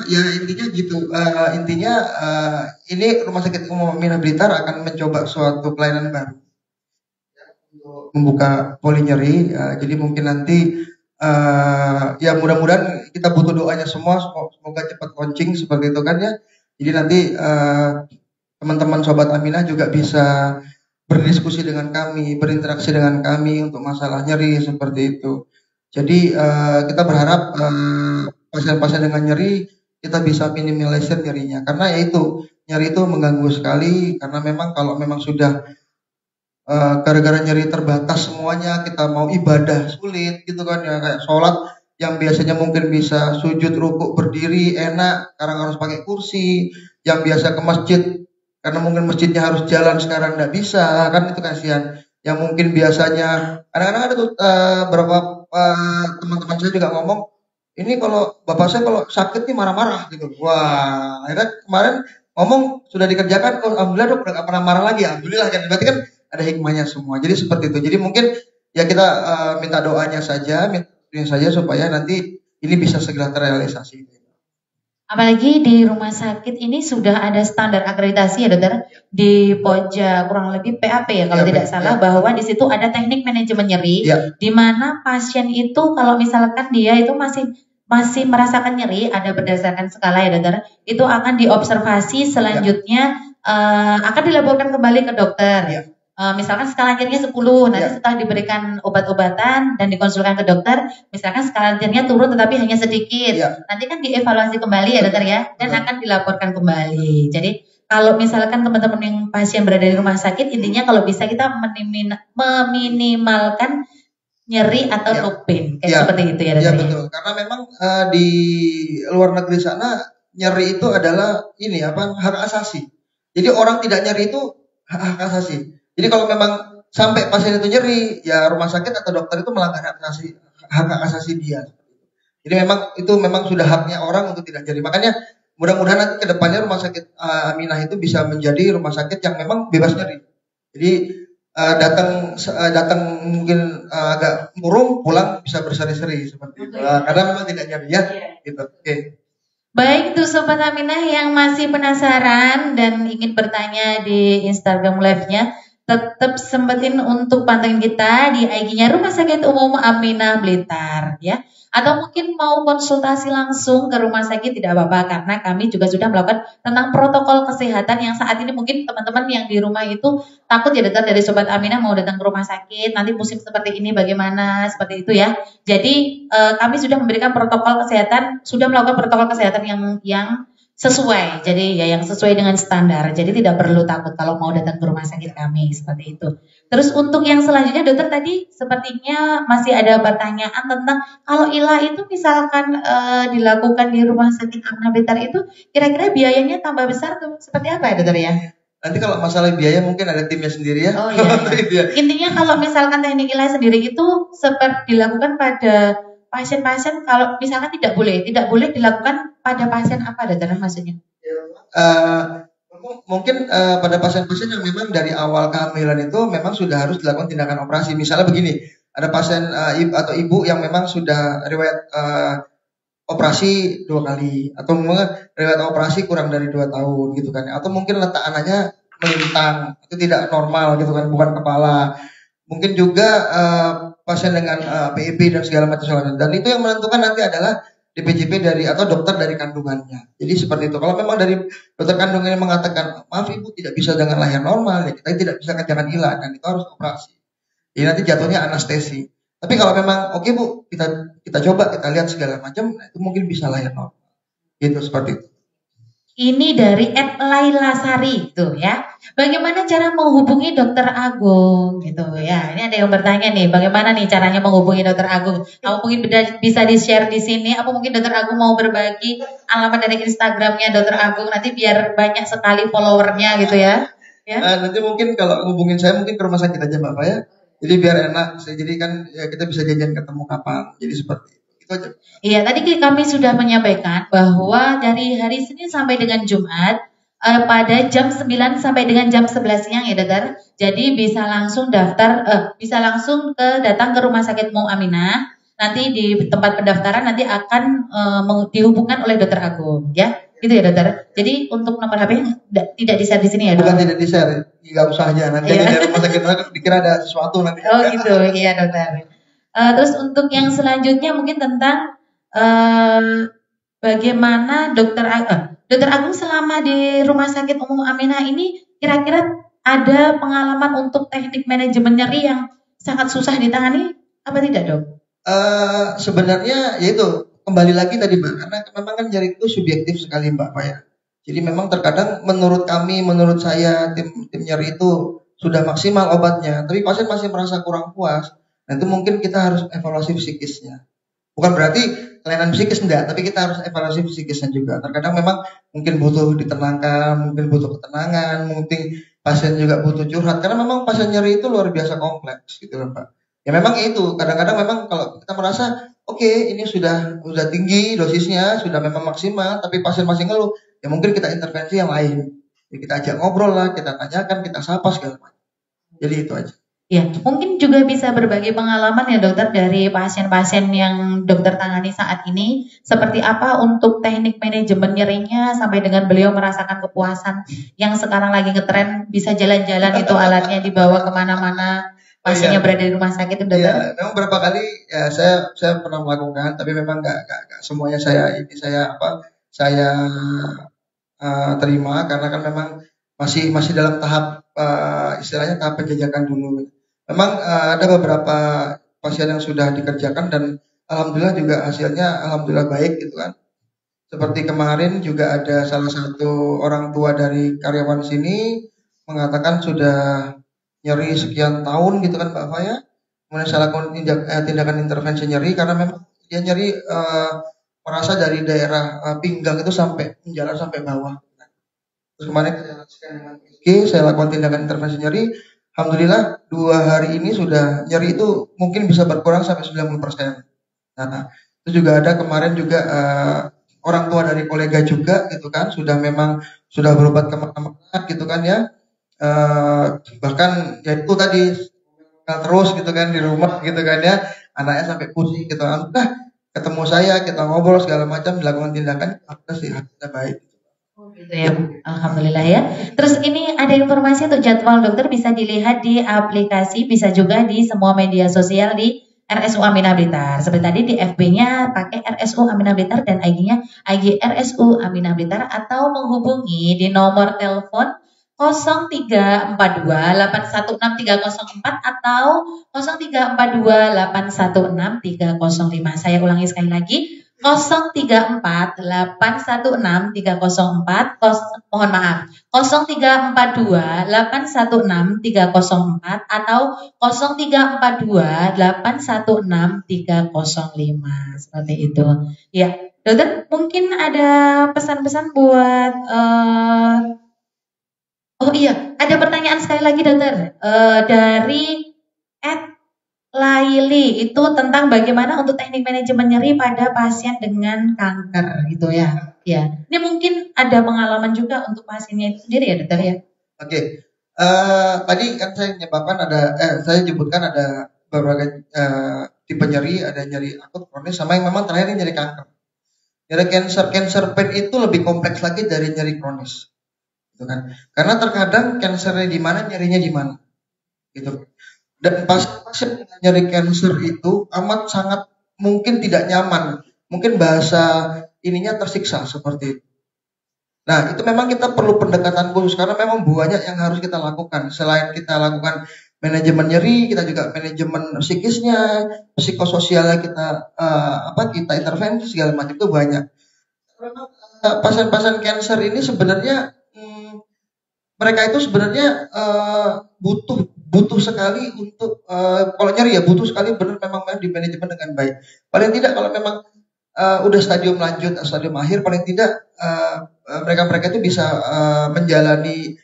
Ya intinya gitu. Intinya ini Rumah Sakit Umum Aminah Blitar akan mencoba suatu pelayanan baru untuk membuka poli nyeri. Jadi mungkin nanti ya mudah-mudahan kita butuh doanya semua. Semoga cepat launching seperti itu kan ya. Jadi nanti teman-teman Sobat Aminah juga bisa berdiskusi dengan kami, berinteraksi dengan kami untuk masalah nyeri seperti itu. Jadi kita berharap pasien-pasien dengan nyeri kita bisa minimalisir nyerinya, karena yaitu nyeri itu mengganggu sekali, karena memang kalau memang sudah gara-gara nyeri terbatas semuanya, kita mau ibadah sulit gitu kan ya, kayak sholat yang biasanya mungkin bisa sujud rukuk berdiri enak, sekarang harus pakai kursi, yang biasa ke masjid karena mungkin masjidnya harus jalan sekarang nggak bisa, kan itu kasihan. Yang mungkin biasanya kadang-kadang ada tuh beberapa teman-teman saya juga ngomong, ini kalau bapak saya kalau sakit nih marah-marah gitu. Wah, akhirnya kemarin ngomong sudah dikerjakan, oh, alhamdulillah dok udah gak pernah marah lagi, alhamdulillah kan. Berarti kan ada hikmahnya semua. Jadi seperti itu. Jadi mungkin ya kita minta doanya saja supaya nanti ini bisa segera terrealisasi. Apalagi di rumah sakit ini sudah ada standar akreditasi ya dokter, di pojok kurang lebih PAP ya kalau tidak salah, bahwa di situ ada teknik manajemen nyeri, di mana pasien itu kalau misalkan dia itu masih merasakan nyeri, ada berdasarkan skala ya dokter, itu akan diobservasi selanjutnya akan dilaporkan kembali ke dokter. Misalkan skala nyerinya 10, nanti setelah diberikan obat-obatan dan dikonsulkan ke dokter, misalkan skala nyerinya turun tetapi hanya sedikit, nanti kan dievaluasi kembali ya dokter ya, dan akan dilaporkan kembali. Jadi kalau misalkan teman-teman yang pasien berada di rumah sakit, intinya kalau bisa kita meminimalkan nyeri atau Ya. low pain, kayak Ya. seperti itu ya Ya dokter. betul, karena memang di luar negeri sana nyeri itu adalah hak asasi. Jadi orang tidak nyeri itu hak asasi. Jadi kalau memang sampai pasien itu nyeri, ya rumah sakit atau dokter itu melanggar hak asasi dia. Jadi memang itu sudah haknya orang untuk tidak nyeri. Makanya mudah-mudahan nanti ke depannya rumah sakit Aminah itu bisa menjadi rumah sakit yang memang bebas nyeri. Jadi datang mungkin agak murung, pulang bisa berseri-seri seperti itu. Karena memang tidak nyeri ya. Gitu. Oke. Baik tuh Sobat Aminah yang masih penasaran dan ingin bertanya di Instagram Live-nya, tetap sempetin untuk pantengin kita di IG-nya Rumah Sakit Umum Aminah Blitar ya. Atau mungkin mau konsultasi langsung ke rumah sakit tidak apa-apa karena kami juga sudah melakukan tentang protokol kesehatan yang saat ini mungkin teman-teman yang di rumah itu takut ya datang dari Sobat Aminah mau datang ke rumah sakit nanti musim seperti ini bagaimana seperti itu ya. Jadi kami sudah memberikan protokol kesehatan, sudah melakukan protokol kesehatan yang sesuai. Jadi ya yang sesuai dengan standar. Jadi tidak perlu takut kalau mau datang ke rumah sakit kami seperti itu. Terus untuk yang selanjutnya dokter tadi sepertinya masih ada pertanyaan tentang kalau ILA itu misalkan dilakukan di rumah sakit Aminah Blitar itu kira-kira biayanya tambah besar tuh seperti apa ya dokter ya? Nanti kalau masalah biaya mungkin ada timnya sendiri ya. Oh iya. Intinya kalau misalkan teknik ILA sendiri itu seperti dilakukan pada pasien-pasien kalau misalkan tidak boleh dilakukan pada pasien apa dokter maksudnya? Mungkin pada pasien-pasien yang memang dari awal kehamilan itu memang sudah harus dilakukan tindakan operasi. Misalnya begini, ada pasien atau ibu yang memang sudah riwayat operasi 2 kali atau riwayat operasi kurang dari 2 tahun gitu kan, atau mungkin letak anaknya melintang itu tidak normal gitu kan, bukan kepala. Mungkin juga pasien dengan PIP dan segala macam. Dan itu yang menentukan nanti adalah DPJP dari atau dokter dari kandungannya. Jadi seperti itu. Kalau memang dari dokter kandungannya mengatakan, maaf ibu tidak bisa dengan lahir normal, ya kita tidak bisa kerjakan ILA dan itu harus operasi. Jadi nanti jatuhnya anestesi. Tapi kalau memang oke bu, kita coba, kita lihat segala macam, nah itu mungkin bisa lahir normal. Gitu seperti itu. Ini dari Laila Sari tuh ya. Bagaimana cara menghubungi Dokter Agung gitu ya. Ini ada yang bertanya nih, bagaimana nih caranya menghubungi Dokter Agung? Apa mungkin bisa di-share di sini? Apa mungkin Dokter Agung mau berbagi alamat dari Instagramnya Dokter Agung nanti biar banyak sekali followernya gitu ya? Nanti mungkin kalau hubungin saya mungkin ke rumah sakit aja Mbak ya. Jadi biar enak. Jadi kan ya kita bisa jajan ketemu kapan. Jadi seperti itu. Iya, tadi kami sudah menyampaikan bahwa dari hari Senin sampai dengan Jumat pada jam 9 sampai dengan jam 11 siang ya dokter. Jadi bisa langsung bisa langsung datang ke Rumah Sakit Umum Aminah. Nanti di tempat pendaftaran nanti akan dihubungkan oleh Dokter Agung ya. Gitu ya dokter. Jadi untuk nomor HP tidak di-share di sini ya dokter? Bukan tidak di-share, nggak usah aja. Nanti di rumah sakit dikira ada sesuatu nanti. Oh gitu, iya dokter. Terus untuk yang selanjutnya mungkin tentang bagaimana Dokter Agung selama di Rumah Sakit Umum Aminah ini kira-kira ada pengalaman untuk teknik manajemen nyeri yang sangat susah ditangani apa tidak dok? Sebenarnya yaitu kembali lagi tadi Mbak, karena memang kan nyeri itu subjektif sekali Mbak Pak ya. Jadi memang terkadang menurut saya tim nyeri itu sudah maksimal obatnya, tapi pasien masih merasa kurang puas. Nah itu mungkin kita harus evaluasi psikisnya. Bukan berarti kelainan psikis enggak, tapi kita harus evaluasi psikisnya juga. Terkadang memang mungkin butuh ditenangkan, mungkin butuh ketenangan, mungkin pasien juga butuh curhat. Karena memang pasien nyeri itu luar biasa kompleks gitu kan Pak. Ya memang itu, kadang-kadang memang kalau kita merasa oke, ini sudah tinggi dosisnya, sudah memang maksimal, tapi pasien masih ngeluh, ya mungkin kita intervensi yang lain. Ya, kita ajak ngobrol lah, kita tanyakan, kita sapa segala macam. Jadi itu aja. Ya, mungkin juga bisa berbagi pengalaman ya dokter dari pasien-pasien yang dokter tangani saat ini. Seperti apa untuk teknik manajemen nyerinya sampai dengan beliau merasakan kepuasan yang sekarang lagi ngetren bisa jalan-jalan itu alatnya dibawa kemana-mana. Pasiennya berada di rumah sakit dokter. Iya, memang beberapa kali ya saya pernah melakukan, tapi memang nggak semuanya saya terima karena kan memang masih dalam tahap istilahnya tahap penjajakan dulu. Memang ada beberapa pasien yang sudah dikerjakan dan alhamdulillah juga hasilnya alhamdulillah baik gitu kan. Seperti kemarin juga ada salah satu orang tua dari karyawan sini mengatakan sudah nyeri sekian tahun gitu kan Mbak Faya. Kemudian saya lakukan tindakan intervensi nyeri karena memang dia nyeri merasa dari daerah pinggang itu sampai menjalar sampai bawah. Terus kemarin saya lakukan tindakan intervensi nyeri. Alhamdulillah 2 hari ini sudah nyeri itu mungkin bisa berkurang sampai 90%. Nah, itu juga ada kemarin juga orang tua dari kolega juga gitu kan sudah sudah berobat kemana-mana gitu kan ya. Bahkan ya itu tadi terus gitu kan di rumah gitu kan ya, anaknya sampai pusing gitu kan. Nah, ketemu saya, kita ngobrol segala macam, dilakukan tindakan, apa sih hasilnya baik. Gitu ya, alhamdulillah ya. Terus ini ada informasi untuk jadwal dokter bisa dilihat di aplikasi, bisa juga di semua media sosial di RSU Aminah Blitar. Seperti tadi di FB-nya pakai RSU Aminah Blitar dan IG-nya IG RSU Aminah Blitar atau menghubungi di nomor telepon 0342816304 atau 0342816305. Saya ulangi sekali lagi 0348163004 mohon maaf 0342816304 atau 0342816305 seperti itu ya. Dokter mungkin ada pesan-pesan buat oh iya ada pertanyaan sekali lagi dokter dari Laili itu tentang bagaimana untuk teknik manajemen nyeri pada pasien dengan kanker gitu ya. Ya, ini mungkin ada pengalaman juga untuk pasiennya itu sendiri ya dokter ya. Oke, tadi kan saya sebutkan ada beberapa tipe nyeri, ada nyeri akut, kronis, sama yang memang terakhir ini nyeri kanker. Nyeri cancer pain itu lebih kompleks lagi dari nyeri kronis, gitu kan? Karena terkadang cancernya di mana, nyerinya di mana, gitu. Dan pasien nyeri cancer itu amat sangat mungkin tidak nyaman, mungkin bahasa ininya tersiksa seperti itu. Nah, itu memang kita perlu pendekatan khusus karena memang banyak yang harus kita lakukan. Selain kita lakukan manajemen nyeri, kita juga manajemen psikisnya, psikososialnya kita kita intervensi segala macam itu banyak. Karena pasien-pasien cancer ini sebenarnya mereka itu sebenarnya butuh sekali untuk kalau nyeri ya butuh sekali benar memang di manajemen dengan baik. Paling tidak kalau memang udah stadium lanjut, stadium akhir, paling tidak mereka itu bisa menjalani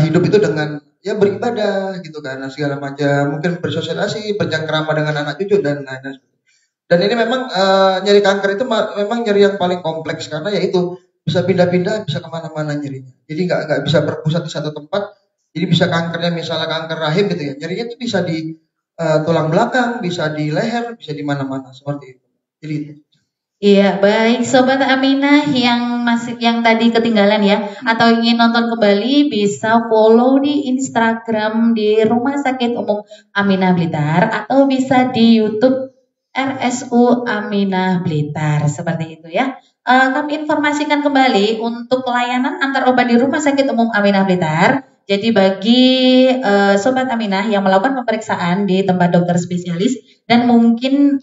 hidup itu dengan ya beribadah gitu kan, segala macam, mungkin bersosialisasi, bercengkrama dengan anak cucu dan lain-lain. Dan ini memang nyeri kanker itu memang nyeri yang paling kompleks karena yaitu bisa pindah-pindah, bisa kemana-mana nyerinya. Jadi nggak bisa berpusat di satu tempat. Jadi bisa kankernya misalnya kanker rahim gitu ya, nyerinya itu bisa di tulang belakang, bisa di leher, bisa di mana-mana seperti itu. Jadi itu. Iya, baik Sobat Aminah yang tadi ketinggalan ya atau ingin nonton kembali bisa follow di Instagram di Rumah Sakit Umum Aminah Blitar atau bisa di YouTube RSU Aminah Blitar seperti itu ya. Kami informasikan kembali untuk layanan antar obat di Rumah Sakit Umum Aminah Blitar. Jadi bagi Sobat Aminah yang melakukan pemeriksaan di tempat dokter spesialis dan mungkin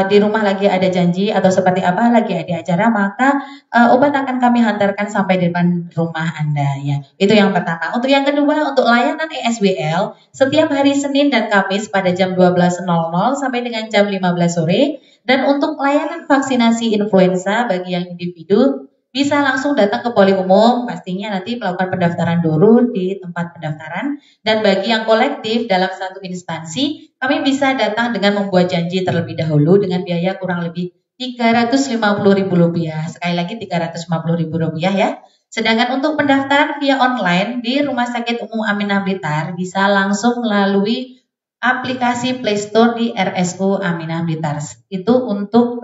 di rumah lagi ada janji atau seperti apa lagi ada acara, maka obat akan kami hantarkan sampai di depan rumah Anda ya. Itu yang pertama. Untuk yang kedua, untuk layanan ESBL setiap hari Senin dan Kamis pada jam 12.00 sampai dengan jam 15 sore. Dan untuk layanan vaksinasi influenza bagi yang individu bisa langsung datang ke poli umum, pastinya nanti melakukan pendaftaran dulu di tempat pendaftaran. Dan bagi yang kolektif dalam satu instansi, kami bisa datang dengan membuat janji terlebih dahulu dengan biaya kurang lebih Rp350.000. Sekali lagi Rp350.000 ya. Sedangkan untuk pendaftaran via online di Rumah Sakit Umum Aminah Blitar bisa langsung melalui aplikasi Play Store di RSU Aminah Blitar. Itu untuk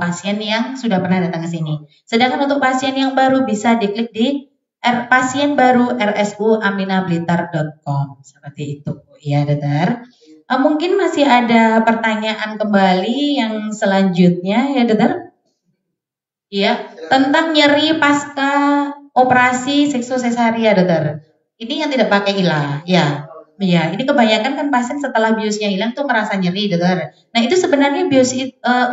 pasien yang sudah pernah datang ke sini. Sedangkan untuk pasien yang baru bisa diklik di pasien baru rsuaminahblitar.com. Seperti itu. Ya, dokter. Mungkin masih ada pertanyaan kembali yang selanjutnya ya, dokter? Iya, tentang nyeri pasca operasi seksosesaria, dokter. Ini yang tidak pakai ilah, ya. Iya, ini kebanyakan kan pasien setelah biusnya hilang tuh merasa nyeri, dokter. Nah itu sebenarnya bius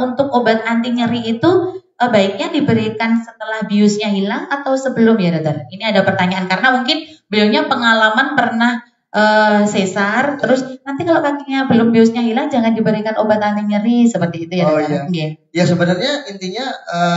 untuk obat anti nyeri itu baiknya diberikan setelah biusnya hilang atau sebelum ya dokter? Ini ada pertanyaan karena mungkin beliaunya pengalaman pernah sesar, terus nanti kalau kakinya belum biusnya hilang jangan diberikan obat anti nyeri seperti itu ya dokter? Iya. Ya sebenarnya intinya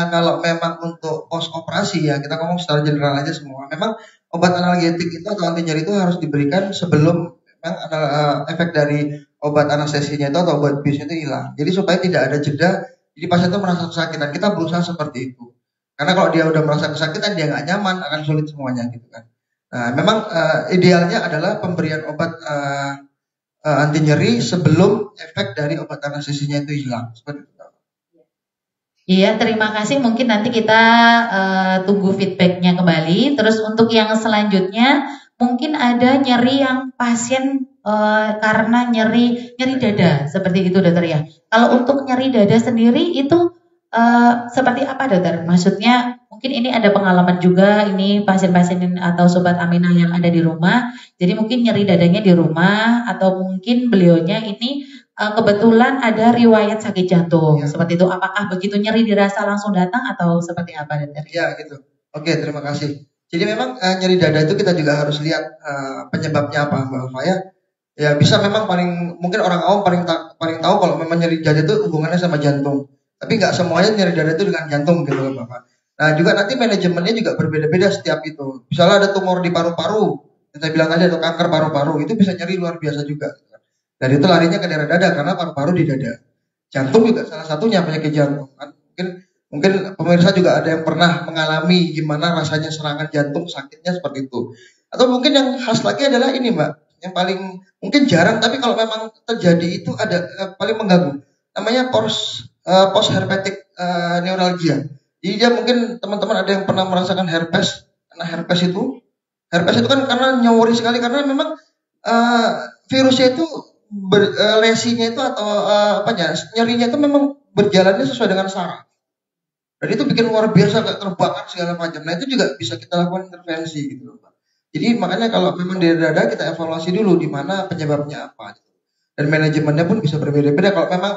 kalau memang untuk post operasi ya kita ngomong secara general aja semua. Memang obat analgetik itu atau anti nyeri itu harus diberikan sebelum memang efek dari obat anestesinya itu atau obat biusnya itu hilang. Jadi supaya tidak ada jeda. Jadi pasien itu merasa kesakitan. Kita berusaha seperti itu. Karena kalau dia udah merasa kesakitan dia nggak nyaman akan sulit semuanya gitu kan. Nah memang idealnya adalah pemberian obat anti nyeri sebelum efek dari obat anestesinya itu hilang. Seperti itu. Iya, terima kasih. Mungkin nanti kita tunggu feedbacknya kembali. Terus untuk yang selanjutnya, mungkin ada nyeri yang pasien karena nyeri dada, seperti itu dokter ya. Kalau untuk nyeri dada sendiri itu seperti apa dokter? Maksudnya mungkin ini ada pengalaman juga, ini pasien-pasien atau sobat Aminah yang ada di rumah. Jadi mungkin nyeri dadanya di rumah atau mungkin beliaunya ini kebetulan ada riwayat sakit jantung, seperti itu. Apakah begitu nyeri dirasa langsung datang atau seperti apa dokter? Ya gitu. Oke, terima kasih. Jadi memang nyeri dada itu kita juga harus lihat penyebabnya apa, Mbak Alfa ya. Ya bisa memang mungkin orang awam paling tahu kalau memang nyeri dada itu hubungannya sama jantung. Tapi nggak semuanya nyeri dada itu dengan jantung gitu loh Bapak. Nah juga nanti manajemennya juga berbeda-beda setiap itu. Misalnya ada tumor di paru-paru, yang saya bilang tadi ada kanker paru-paru, itu bisa nyeri luar biasa juga. Dan itu larinya ke daerah dada karena paru-paru di dada. Jantung juga salah satunya penyakit jantung. Mungkin pemirsa juga ada yang pernah mengalami gimana rasanya serangan jantung sakitnya seperti itu. Atau mungkin yang khas lagi adalah ini Mbak, yang paling mungkin jarang tapi kalau memang terjadi itu ada paling mengganggu. Namanya post herpetic neuralgia. Jadi dia mungkin teman-teman ada yang pernah merasakan herpes. Karena herpes itu kan karena nyawori sekali karena memang virusnya itu lesinya itu atau nyerinya itu memang berjalannya sesuai dengan saraf. Dan itu bikin luar biasa kayak terbakar segala macam. Nah itu juga bisa kita lakukan intervensi gitu loh Pak. Jadi makanya kalau memang di dada kita evaluasi dulu di mana penyebabnya apa. Gitu. Dan manajemennya pun bisa berbeda-beda. Kalau memang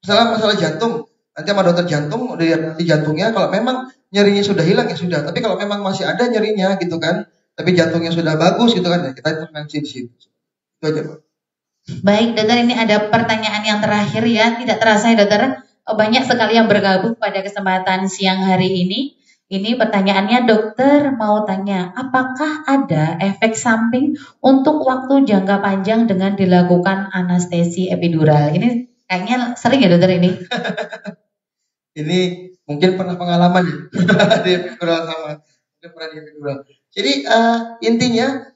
masalah jantung, nanti sama dokter jantung udah di jantungnya. Kalau memang nyerinya sudah hilang ya sudah. Tapi kalau memang masih ada nyerinya gitu kan, tapi jantungnya sudah bagus gitu kan, ya kita intervensi di situ. Itu aja Pak. Baik dokter, ini ada pertanyaan yang terakhir ya, tidak terasa ya dokter, banyak sekali yang bergabung pada kesempatan siang hari ini. Ini pertanyaannya dokter mau tanya, apakah ada efek samping untuk waktu jangka panjang dengan dilakukan anestesi epidural? Ini kayaknya sering ya dokter ini? Ini mungkin pernah pengalaman ya di epidural mungkin pernah di epidural. Jadi intinya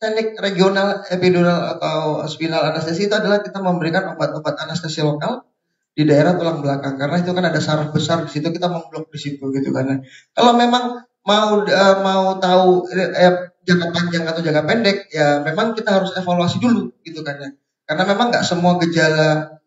teknik regional epidural atau spinal anestesi itu adalah kita memberikan obat-obat anestesi lokal di daerah tulang belakang karena itu kan ada saraf besar di situ kita memblok di situ gitu kan. Kalau memang mau tahu jangka panjang atau jangka pendek ya memang kita harus evaluasi dulu gitu kan ya. Karena memang nggak semua gejala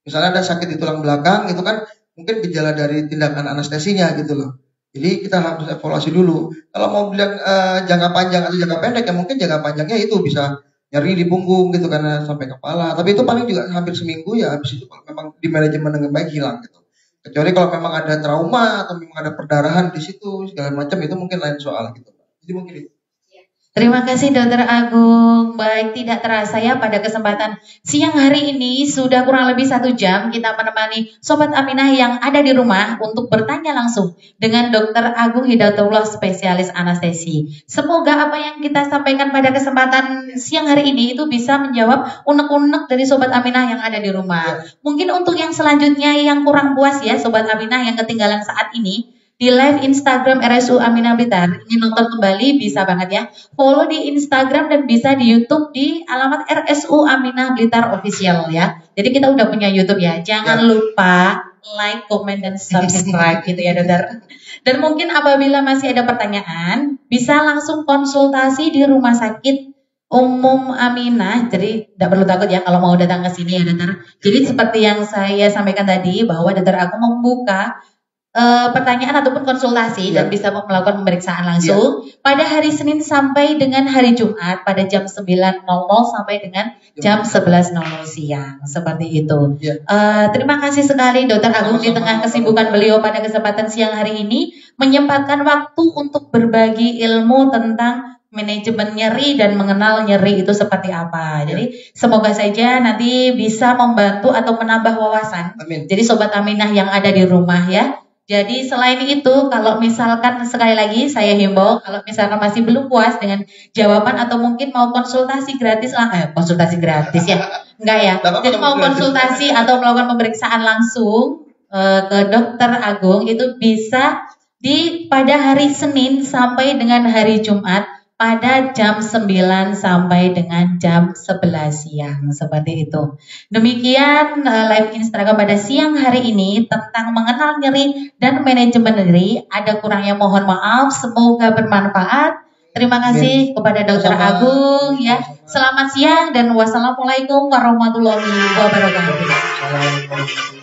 misalnya ada sakit di tulang belakang itu kan mungkin gejala dari tindakan anestesinya gitu loh. Jadi kita harus evaluasi dulu. Kalau mau bilang jangka panjang atau jangka pendek ya mungkin jangka panjangnya itu bisa nyeri di punggung gitu karena sampai kepala. Tapi itu paling juga hampir seminggu ya habis itu kalau memang di manajemen dengan baik hilang gitu. Kecuali kalau memang ada trauma atau memang ada perdarahan di situ segala macam itu mungkin lain soal gitu. Jadi mungkin itu. Terima kasih Dokter Agung. Baik, tidak terasa ya pada kesempatan siang hari ini sudah kurang lebih 1 jam kita menemani Sobat Aminah yang ada di rumah untuk bertanya langsung dengan Dokter Agung Hidayatullah spesialis anestesi. Semoga apa yang kita sampaikan pada kesempatan siang hari ini itu bisa menjawab unek-unek dari Sobat Aminah yang ada di rumah. Mungkin untuk yang selanjutnya yang kurang puas ya Sobat Aminah yang ketinggalan saat ini, di live Instagram RSU Aminah Blitar, ingin nonton kembali bisa banget ya. Follow di Instagram dan bisa di YouTube di alamat RSU Aminah Blitar Official ya. Jadi kita udah punya YouTube ya. Jangan lupa like, comment, dan subscribe gitu ya dokter. Dan mungkin apabila masih ada pertanyaan, bisa langsung konsultasi di Rumah Sakit Umum Aminah. Jadi tidak perlu takut ya kalau mau datang ke sini ya dokter. Jadi seperti yang saya sampaikan tadi bahwa dokter aku membuka pertanyaan ataupun konsultasi dan Ya. bisa melakukan pemeriksaan langsung pada hari Senin sampai dengan hari Jumat pada jam 9.00 sampai dengan jam 11.00 siang. Seperti itu. Ya. Terima kasih sekali Dokter Agung di Sama-sama. tengah kesibukan beliau pada kesempatan siang hari ini menyempatkan waktu untuk berbagi ilmu tentang manajemen nyeri dan mengenal nyeri itu seperti apa. Jadi semoga saja nanti bisa membantu atau menambah wawasan. Amin. Jadi Sobat Aminah yang ada di rumah ya. Jadi selain itu kalau misalkan sekali lagi saya himbau kalau misalkan masih belum puas dengan jawaban atau mungkin mau konsultasi gratis konsultasi gratis ya. Enggak ya. Jadi mau konsultasi atau melakukan pemeriksaan langsung ke Dokter Agung itu bisa pada hari Senin sampai dengan hari Jumat pada jam 9 sampai dengan jam 11 siang. Seperti itu. Demikian live Instagram pada siang hari ini tentang mengenal nyeri dan manajemen nyeri. Ada kurangnya mohon maaf, semoga bermanfaat. Terima kasih kepada Dokter Agung ya. Selamat siang dan wassalamualaikum warahmatullahi wabarakatuh.